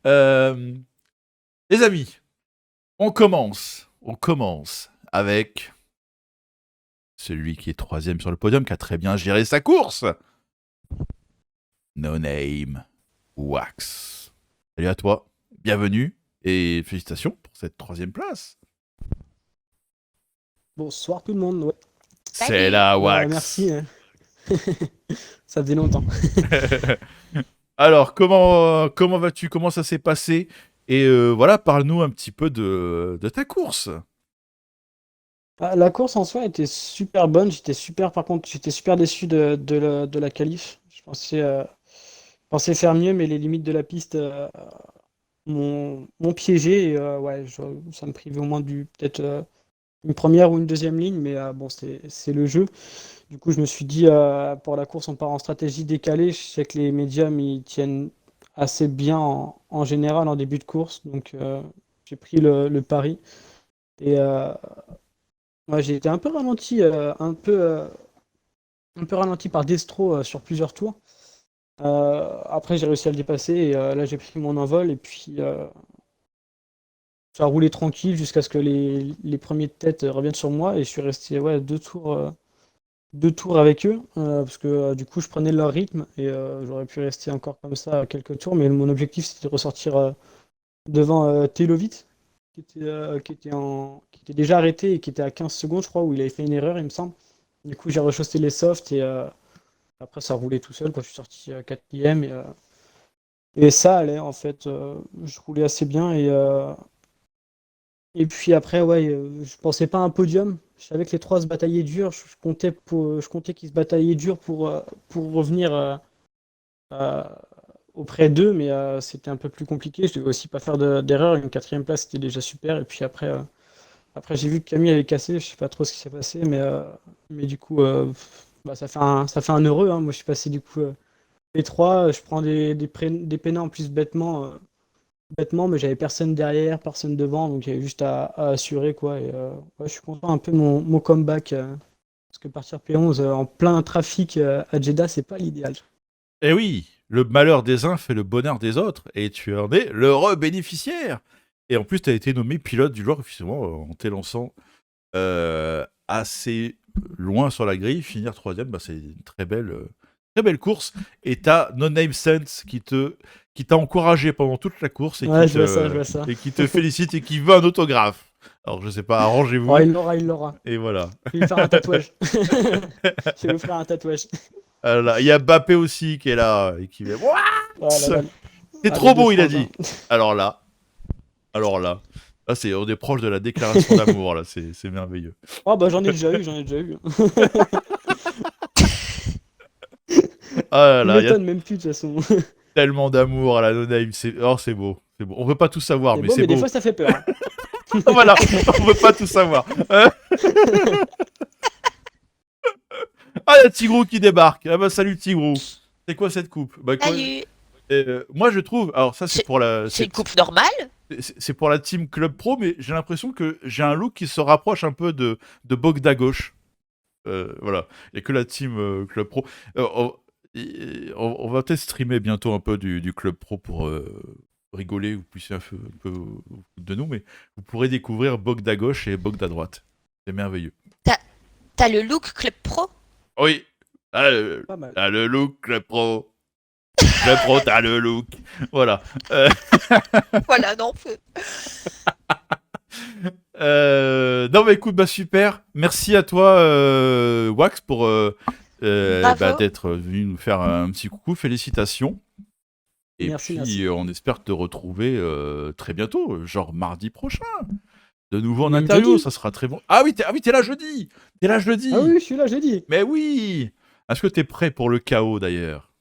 Les amis, on commence avec celui qui est 3ème sur le podium, qui a très bien géré sa course. No Name Wax. Salut à toi, bienvenue et félicitations pour cette 3ème place. Bonsoir tout le monde. Ouais. C'est la Wax. Merci. Ça faisait longtemps. Alors, comment vas-tu? Comment ça s'est passé? Et voilà, parle-nous un petit peu de ta course. La course en soi était super bonne. Par contre, j'étais super déçu de la qualif. Je pensais faire mieux, mais les limites de la piste m'ont piégé. Et, ouais, ça me privait au moins peut-être une première ou une deuxième ligne, mais bon, c'est le jeu. Du coup, je me suis dit, pour la course, on part en stratégie décalée. Je sais que les médiums, ils tiennent assez bien en général en début de course. Donc, j'ai pris le pari. Et ouais, j'ai été un peu ralenti, un peu ralenti par Destro sur plusieurs tours. Après, j'ai réussi à le dépasser. Et là, j'ai pris mon envol. Et puis, ça a roulé tranquille jusqu'à ce que les premiers de tête reviennent sur moi. Et je suis resté ouais, deux tours avec eux, parce que du coup je prenais leur rythme et j'aurais pu rester encore comme ça quelques tours, mais mon objectif c'était de ressortir devant Telovic, qui était déjà arrêté et qui était à 15 secondes, je crois, où il avait fait une erreur, il me semble. Du coup j'ai rechaussé les softs et après ça roulait tout seul quand je suis sorti 4ème et ça allait en fait, je roulais assez bien Et puis après, ouais, je pensais pas à un podium. Je savais que les trois se bataillaient dur. Je comptais qu'ils se bataillaient dur pour revenir euh, auprès d'eux, mais c'était un peu plus compliqué. Je devais aussi pas faire d'erreur. Une quatrième place, c'était déjà super. Et puis après j'ai vu que Camille avait cassé. Je sais pas trop ce qui s'est passé, mais du coup, bah, ça fait un heureux, hein. Moi, je suis passé du coup P3. Je prends des pénats en plus bêtement, mais j'avais personne derrière, personne devant, donc j'avais juste à assurer, quoi. Et ouais, je suis content un peu de mon comeback, parce que partir P11 en plein trafic à Jeddah, c'est pas l'idéal. Eh oui, le malheur des uns fait le bonheur des autres, et tu en es l'heureux bénéficiaire. Et en plus, tu as été nommé pilote du jour, effectivement, en t'élançant assez loin sur la grille. Finir troisième, bah, c'est une très belle course. Et t'as No Name Sense qui t'a encouragé pendant toute la course et, Ouais, je vois ça. et qui te félicite et qui veut un autographe. Alors, je sais pas, arrangez-vous. Oh, il l'aura. Et voilà. Je vais lui faire un tatouage. Je vais lui faire un tatouage. Il y a Mbappé aussi qui est là et qui vient. Ouah, Oh là là. c'est Ah, trop les deux beau, il a frangins. dit. Alors là, on est proche de la déclaration d'amour, là, c'est merveilleux. Oh bah j'en ai déjà eu. Ah là Il là, il y a m'étonne même plus de toute façon. tellement d'amour à la No Name, c'est beau, c'est beau. On veut pas tout savoir, C'est mais beau, c'est mais des beau. fois ça fait peur, hein. Voilà, on veut pas tout savoir. Ah, il y a Tigrou qui débarque. Ah bah salut Tigrou. C'est quoi cette coupe? Bah quoi, Salut. moi je trouve, alors ça c'est pour la, C'est une coupe normale. c'est pour la team Club Pro, mais j'ai l'impression que j'ai un look qui se rapproche un peu de Bogda Gauche. Voilà, il n'y a que la team Club Pro. On va peut-être streamer bientôt un peu du Club Pro pour rigoler, vous puissiez un peu vous foutre de nous, mais vous pourrez découvrir Bogda Gauche et Bogda Droite. C'est merveilleux. T'as le look Club Pro. Oui, Pas mal. t'as le look Club Pro. Club Pro, t'as le look. Voilà. Voilà, non. Non, mais écoute, bah super. Merci à toi, Wax, pour Bravo. d'être venu nous faire un petit coucou. Félicitations. Et Merci, puis, merci. on espère te retrouver très bientôt, genre mardi prochain. De nouveau en Même interview, jeudi. ça sera très bon. Ah oui, t'es là jeudi. T'es là jeudi. Ah oui, je suis là, j'ai dit. Mais oui. Est-ce que t'es prêt pour le chaos d'ailleurs?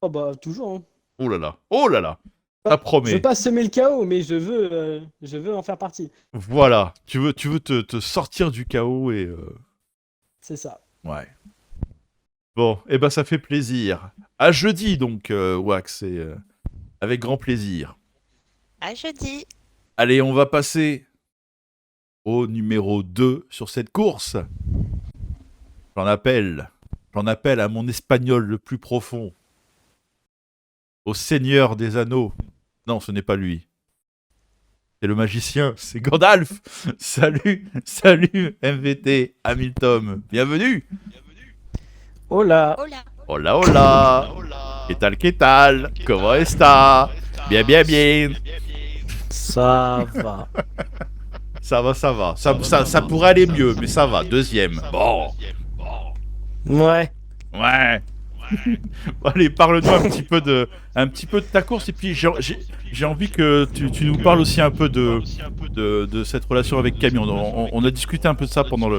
Oh bah toujours, hein. Oh là là. Oh là là. Ça Je veux promet. pas semer le chaos, mais je veux en faire partie. Voilà. Tu veux te sortir du chaos et C'est ça. ouais. Bon, eh ben ça fait plaisir. À jeudi donc, Wax, et avec grand plaisir. À jeudi. Allez, on va passer au numéro 2 sur cette course. J'en appelle. J'en appelle à mon espagnol le plus profond. Au Seigneur des Anneaux. Non, ce n'est pas lui. C'est le magicien, c'est Gandalf. Salut, salut MVT, Hamilton. Bienvenue. Hola. Hola. Hola, hola. Que tal? Comment está? Bien, bien, bien. Ça va. Ça va, ça va. Ça pourrait aller mieux, mais ça va. Deuxième. Bon. Ouais. Ouais. Bon, allez, parle-nous un petit peu de ta course. Et puis, j'ai envie que tu nous parles aussi un peu de cette relation avec Camille. On a discuté un peu de ça pendant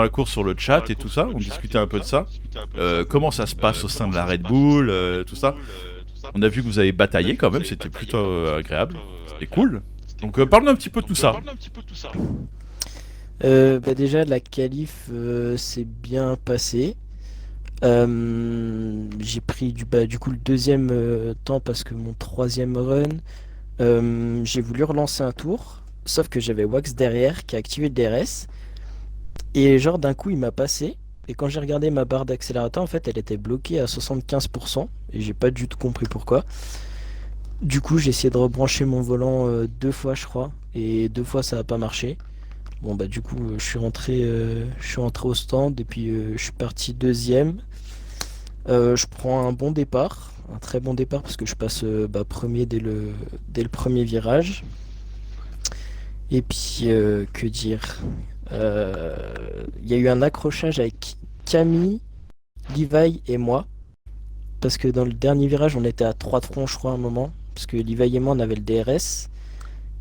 la course sur le chat et tout ça. On discutait un peu de ça. Comment ça se passe au sein de la Red Bull, tout ça. On a vu que vous avez bataillé quand même. C'était plutôt agréable. C'était cool. Donc, parle-nous un petit peu de tout ça. Bah déjà, la qualif s'est bien passée. J'ai pris du coup le deuxième temps parce que mon troisième run, j'ai voulu relancer un tour, sauf que j'avais Wax derrière qui a activé le DRS. Et genre d'un coup il m'a passé. Et quand j'ai regardé ma barre d'accélérateur, en fait elle était bloquée à 75%. Et j'ai pas du tout compris pourquoi. Du coup j'ai essayé de rebrancher mon volant 2 fois je crois. Et 2 fois ça a pas marché. Bon bah du coup je suis rentré au stand et puis je suis parti deuxième. Je prends un bon départ, un très bon départ parce que je passe premier dès le premier virage. Et puis que dire, il y a eu un accrochage avec Camille, Levi et moi. Parce que dans le dernier virage on était à 3 troncs je crois à un moment. Parce que Levi et moi on avait le DRS.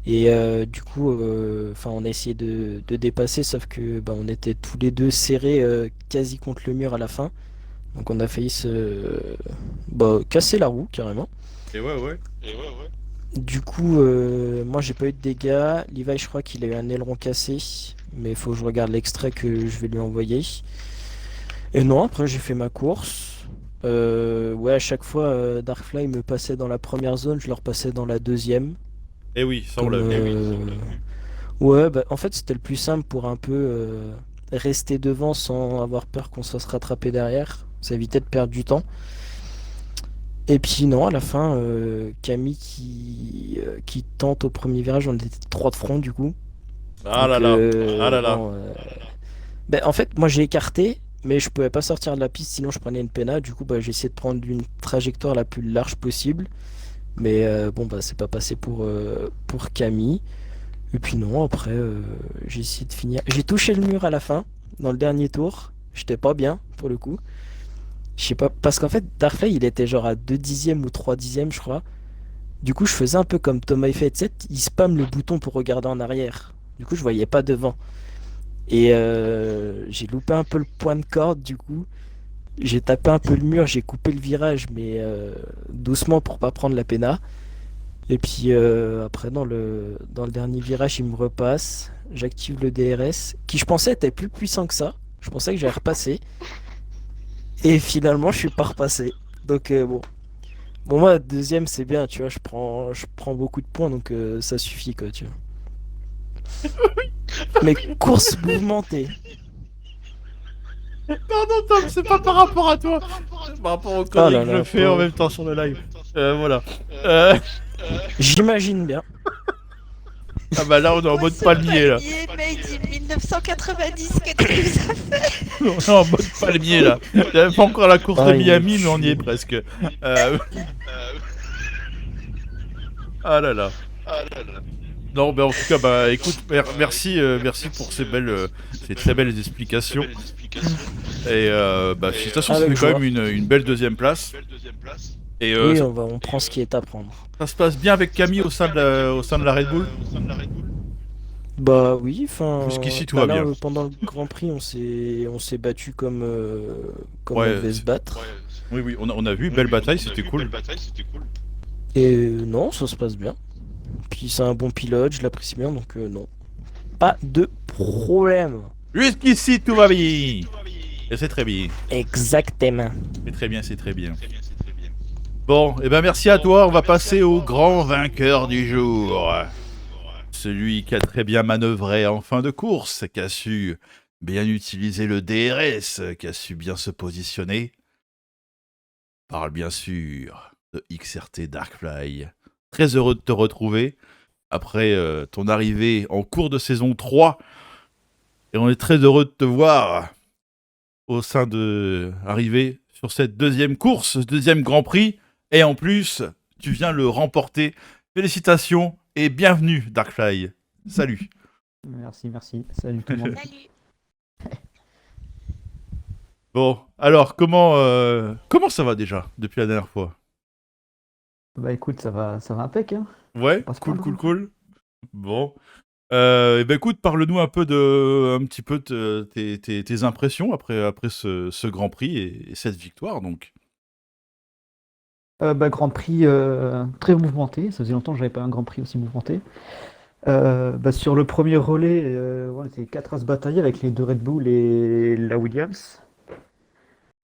Et du coup, on a essayé de dépasser, sauf que on était tous les deux serrés quasi contre le mur à la fin. Donc on a failli casser la roue carrément. Et ouais. Du coup, moi j'ai pas eu de dégâts. Levi, je crois qu'il a eu un aileron cassé, mais il faut que je regarde l'extrait que je vais lui envoyer. Et non, après j'ai fait ma course. Ouais, à chaque fois, Darkfly me passait dans la première zone, je le repassais dans la deuxième. Et oui, ça on Comme, l'a vu. Ouais, en fait c'était le plus simple pour un peu rester devant sans avoir peur qu'on se fasse rattraper derrière. Ça évitait de perdre du temps. Et puis non, à la fin, Camille qui tente au premier virage, on était trois de front du coup. Ah là Donc là. Ah là là. bon, en fait, moi j'ai écarté, mais je pouvais pas sortir de la piste, sinon je prenais une pénale. Du coup, j'ai essayé de prendre une trajectoire la plus large possible. Mais c'est pas passé pour Camille. Et puis non, après, j'ai essayé de finir. J'ai touché le mur à la fin, dans le dernier tour. J'étais pas bien, pour le coup. Je sais pas, parce qu'en fait, Darkfly, il était genre à 2 dixièmes ou 3 dixièmes, je crois. Du coup, je faisais un peu comme Thomas F7, il spamme le bouton pour regarder en arrière. Du coup, je voyais pas devant. Et j'ai loupé un peu le point de corde, du coup. J'ai tapé un peu le mur, j'ai coupé le virage, mais doucement pour pas prendre la péna. Et puis après, dans le dernier virage, il me repasse. J'active le DRS, qui je pensais était plus puissant que ça. Je pensais que j'allais repasser. Et finalement, je suis pas repassé. Donc bon. Bon, moi, deuxième, c'est bien, tu vois. Je prends beaucoup de points, donc ça suffit, quoi, tu vois. Mais course mouvementée. Pardon Tom, c'est pas par rapport à toi. C'est par rapport aux Oh conneries là que je là, fais en pauvre. même temps sur le live. Voilà. Euh, J'imagine bien. Ah bah là on est en mode Ce palmier là. palmier made in 1990, qu'est-ce que ça fait? On est en mode palmier là. J'avais pas encore la course de Ah, il me Miami mais on y est tue. presque. Euh, Ah là là. Non, mais en tout cas, bah écoute, merci, merci pour ces très belles explications. Et félicitations, ça Avec fait quand même joie. une belle deuxième place. Et Oui, on prend ce qui est à prendre. ça se passe bien avec Camille au sein de la Red Bull. Bah oui, enfin, Jusqu'ici, tout va là bien. pendant le Grand Prix, on s'est battu comme on Ouais, devait se battre. oui, oui, on a vu, belle bataille, c'était cool. Et non, ça se passe bien. Puis c'est un bon pilote, je l'apprécie bien, donc non, pas de problème. Jusqu'ici, tout va bien. Et c'est très bien. Exactement. C'est très bien, c'est très bien. Bon, et ben merci à toi, on va passer au grand vainqueur du jour. Celui qui a très bien manœuvré en fin de course, qui a su bien utiliser le DRS, qui a su bien se positionner. Parle bien sûr de XRT Darkfly. Très heureux de te retrouver après ton arrivée en cours de saison 3. Et on est très heureux de te voir au sein de arriver sur cette deuxième course, ce deuxième Grand Prix. Et en plus, tu viens le remporter. Félicitations et bienvenue Darkfly. Salut. Merci. Salut tout le monde. Salut. Bon, alors comment ça va déjà depuis la dernière fois? Bah écoute, ça va impec, hein. Ouais, Pas se cool, plaindre, cool, hein. cool. Bon. Écoute, parle-nous un petit peu de tes impressions après ce Grand Prix et cette victoire, donc. Grand Prix très mouvementé. Ça faisait longtemps que j'avais pas un Grand Prix aussi mouvementé. Sur le premier relais, on était 4 à se batailler avec les deux Red Bull et la Williams.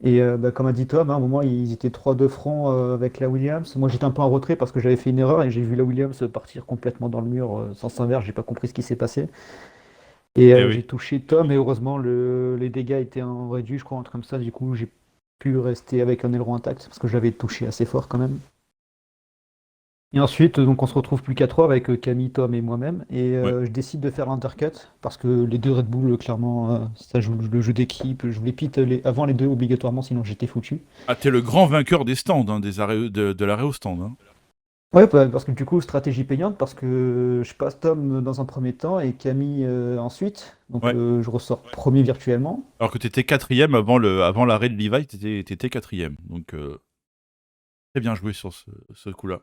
Et comme a dit Tom, hein, à un moment ils étaient 3 de front avec la Williams. Moi j'étais un peu en retrait parce que j'avais fait une erreur et j'ai vu la Williams partir complètement dans le mur sans s'inverse. J'ai pas compris ce qui s'est passé. Et Eh j'ai oui. touché Tom et heureusement les dégâts étaient en réduit, je crois, un truc comme ça. Du coup, j'ai pu rester avec un aileron intact parce que j'avais touché assez fort quand même. Et ensuite, donc on se retrouve plus qu'à 3 avec Camille, Tom et moi-même. Et Ouais. je décide de faire l'undercut parce que les deux Red Bull, clairement, ça joue le jeu d'équipe. Je voulais pit avant les deux obligatoirement, sinon j'étais foutu. Ah, t'es le grand vainqueur des stands, hein, des arrêts, de l'arrêt au stand. Hein. Ouais, parce que du coup, stratégie payante, parce que je passe Tom dans un premier temps et Camille ensuite. Donc Ouais. je ressors premier virtuellement. Alors que t'étais quatrième avant l'arrêt de Levi, t'étais quatrième. Donc, très bien joué sur ce coup-là.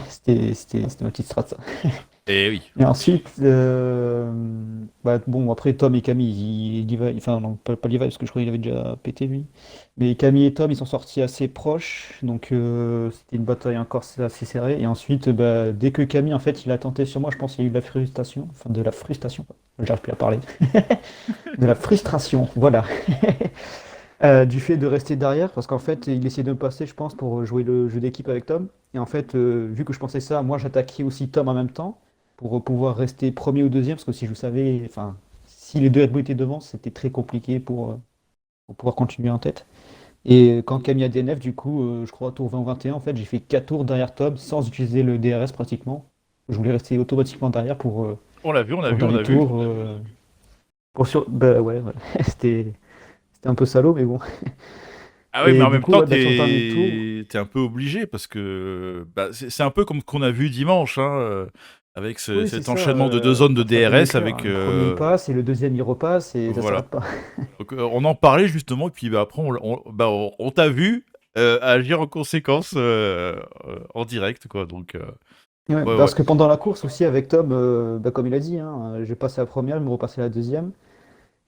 C'était ma petite strat, ça. Eh oui. Et ensuite, bon, après Tom et Camille, enfin, non, pas Levi, parce que je crois qu'il avait déjà pété lui. Mais Camille et Tom, ils sont sortis assez proches, donc c'était une bataille encore assez serrée. Et ensuite, dès que Camille, en fait, il a tenté sur moi, je pense qu'il y a eu de la frustration, enfin de la frustration, quoi. J'arrive plus à parler. De la frustration, voilà. Du fait de rester derrière, parce qu'en fait, il essayait de me passer, je pense, pour jouer le jeu d'équipe avec Tom. Et en fait, vu que je pensais ça, moi, j'attaquais aussi Tom en même temps, pour pouvoir rester premier ou deuxième, parce que si je savais, enfin, si les deux Red Bull étaient devant, c'était très compliqué pour pouvoir continuer en tête. Et quand Camille a DNF, du coup, je crois, tour 20 ou 21, en fait, j'ai fait 4 tours derrière Tom, sans utiliser le DRS pratiquement. Je voulais rester automatiquement derrière On l'a vu, on a pour le vu, on dernier a vu. tour. Bah ouais, voilà. C'était un peu salaud, mais bon. Ah ouais, mais Et en du même coup, temps, ouais, sur le dernier tour, t'es un peu obligé parce que c'est un peu comme ce qu'on a vu dimanche, hein, avec oui, c'est cet ça. enchaînement de 2 zones de Ça a été DRS clair, avec hein. Le premier il passe et le deuxième il repasse et ça voilà. s'arrête pas. Donc, on en parlait justement, et puis après on t'a vu agir en conséquence en direct, quoi. Donc Ouais, ouais, ouais. parce que pendant la course aussi avec Tom, comme il a dit, hein, j'ai passé la première, il me repassait la deuxième.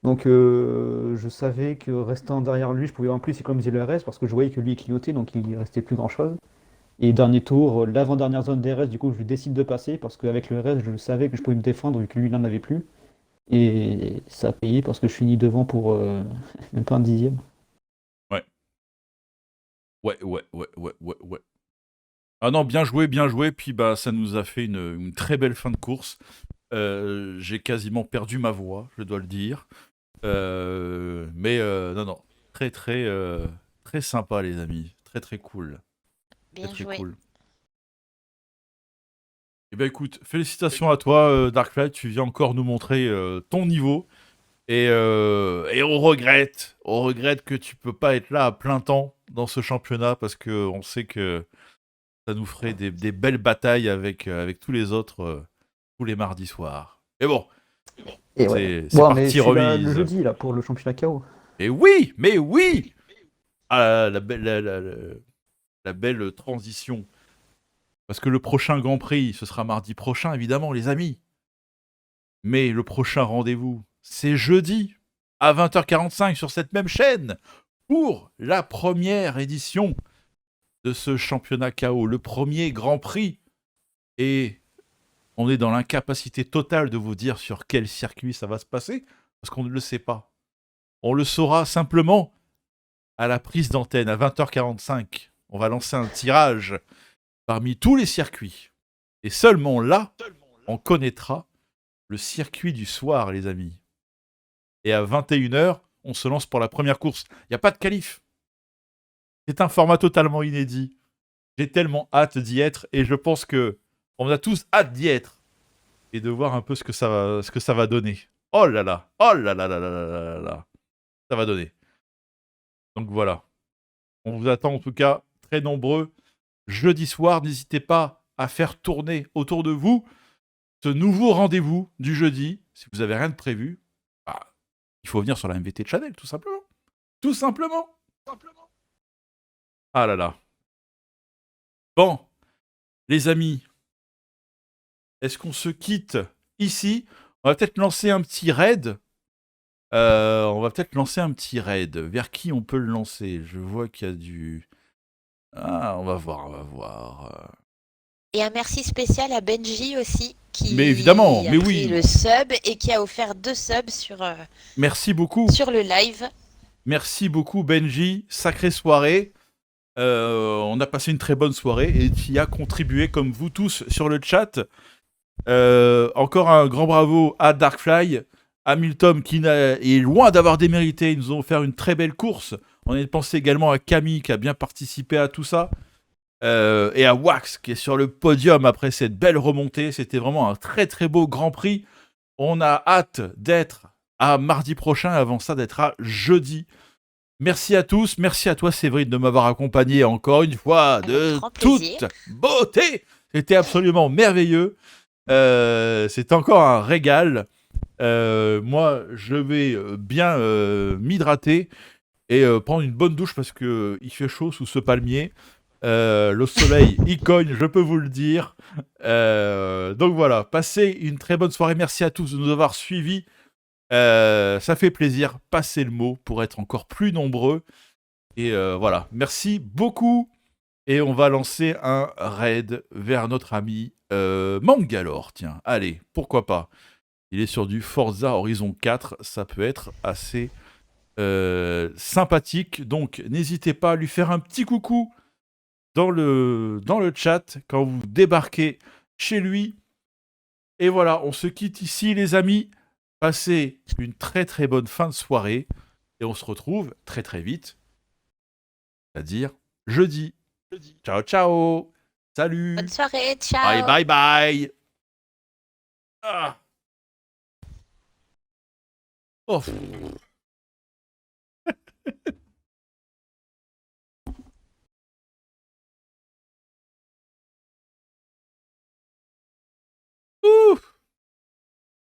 Donc je savais que restant derrière lui, je pouvais en plus économiser le RS parce que je voyais que lui il clignotait, donc il restait plus grand-chose. Et dernier tour, l'avant-dernière zone DRS, du coup je décide de passer parce qu'avec le RS, je savais que je pouvais me défendre vu que lui il n'en avait plus. Et ça a payé parce que je finis devant pour même pas un dixième. Ouais. Ouais, ouais, ouais, ouais, ouais, ouais. Ah non, bien joué, puis bah ça nous a fait une très belle fin de course. J'ai quasiment perdu ma voix, je dois le dire. Mais non, non, très, très, très sympa, les amis. Très, très cool. Très, Bien très joué. cool. Eh bien, écoute, félicitations à toi, Darkfly. Tu viens encore nous montrer ton niveau. Et on regrette que tu peux pas être là à plein temps dans ce championnat parce que on sait que ça nous ferait des belles batailles avec tous les autres tous les mardis soirs. Mais bon, Et ouais. c'est Bon, mais partie je suis là le remise. jeudi là pour le championnat KO. Mais oui, mais oui. Ah, la belle transition. Parce que le prochain Grand Prix, ce sera mardi prochain, évidemment, les amis. Mais le prochain rendez-vous, c'est jeudi, à 20h45 sur cette même chaîne, pour la première édition de ce championnat KO, le premier Grand Prix. Et on est dans l'incapacité totale de vous dire sur quel circuit ça va se passer, parce qu'on ne le sait pas. On le saura simplement à la prise d'antenne, à 20h45. On va lancer un tirage parmi tous les circuits. Et seulement là, on connaîtra le circuit du soir, les amis. Et à 21h, on se lance pour la première course. Il n'y a pas de qualif. C'est un format totalement inédit. J'ai tellement hâte d'y être et je pense que on a tous hâte d'y être et de voir un peu ce que ça va donner. Oh là là, oh là là là là là là là, ça va donner. Donc voilà. On vous attend en tout cas très nombreux jeudi soir. N'hésitez pas à faire tourner autour de vous ce nouveau rendez-vous du jeudi. Si vous avez rien de prévu, bah, il faut venir sur la MVT Channel, tout simplement. Tout simplement. Ah là là. Bon, les amis, est-ce qu'on se quitte ici? On va peut-être lancer un petit raid. Vers qui on peut le lancer? Je vois qu'il y a du... Ah, on va voir, on va voir. Et un merci spécial à Benji aussi, Mais qui évidemment, a mais pris oui. le sub et qui a offert 2 subs Merci beaucoup. sur le live. Merci beaucoup, Benji. Sacrée soirée. On a passé une très bonne soirée et qui a contribué, comme vous tous, sur le chat. Encore un grand bravo à Darkfly, à Milton qui est loin d'avoir démérité. Ils nous ont offert une très belle course. On a pensé également à Camille qui a bien participé à tout ça. Et à Wax qui est sur le podium après cette belle remontée. C'était vraiment un très très beau Grand Prix. On a hâte d'être à mardi prochain, avant ça d'être à jeudi. Merci à tous, merci à toi Séverine de m'avoir accompagné encore une fois de toute beauté. C'était absolument merveilleux. C'est encore un régal. Moi, je vais bien m'hydrater et prendre une bonne douche parce qu'il fait chaud sous ce palmier. Le soleil, il cogne, je peux vous le dire. Donc voilà, passez une très bonne soirée. Merci à tous de nous avoir suivis. Ça fait plaisir. Passez le mot pour être encore plus nombreux. Et voilà, merci beaucoup. Et on va lancer un raid vers notre ami Mangalore. Tiens, allez, pourquoi pas. Il est sur du Forza Horizon 4. Ça peut être assez sympathique. Donc, n'hésitez pas à lui faire un petit coucou dans le chat quand vous débarquez chez lui. Et voilà, on se quitte ici, les amis. Passez une très très bonne fin de soirée. Et on se retrouve très très vite. C'est-à-dire jeudi. Ciao, ciao. Salut. Bonne soirée, ciao. Bye, bye, bye. Ah. Oh. Ouf.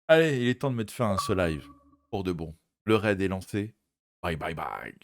Allez, il est temps de mettre fin à ce live. Pour de bon. Le raid est lancé. Bye, bye, bye.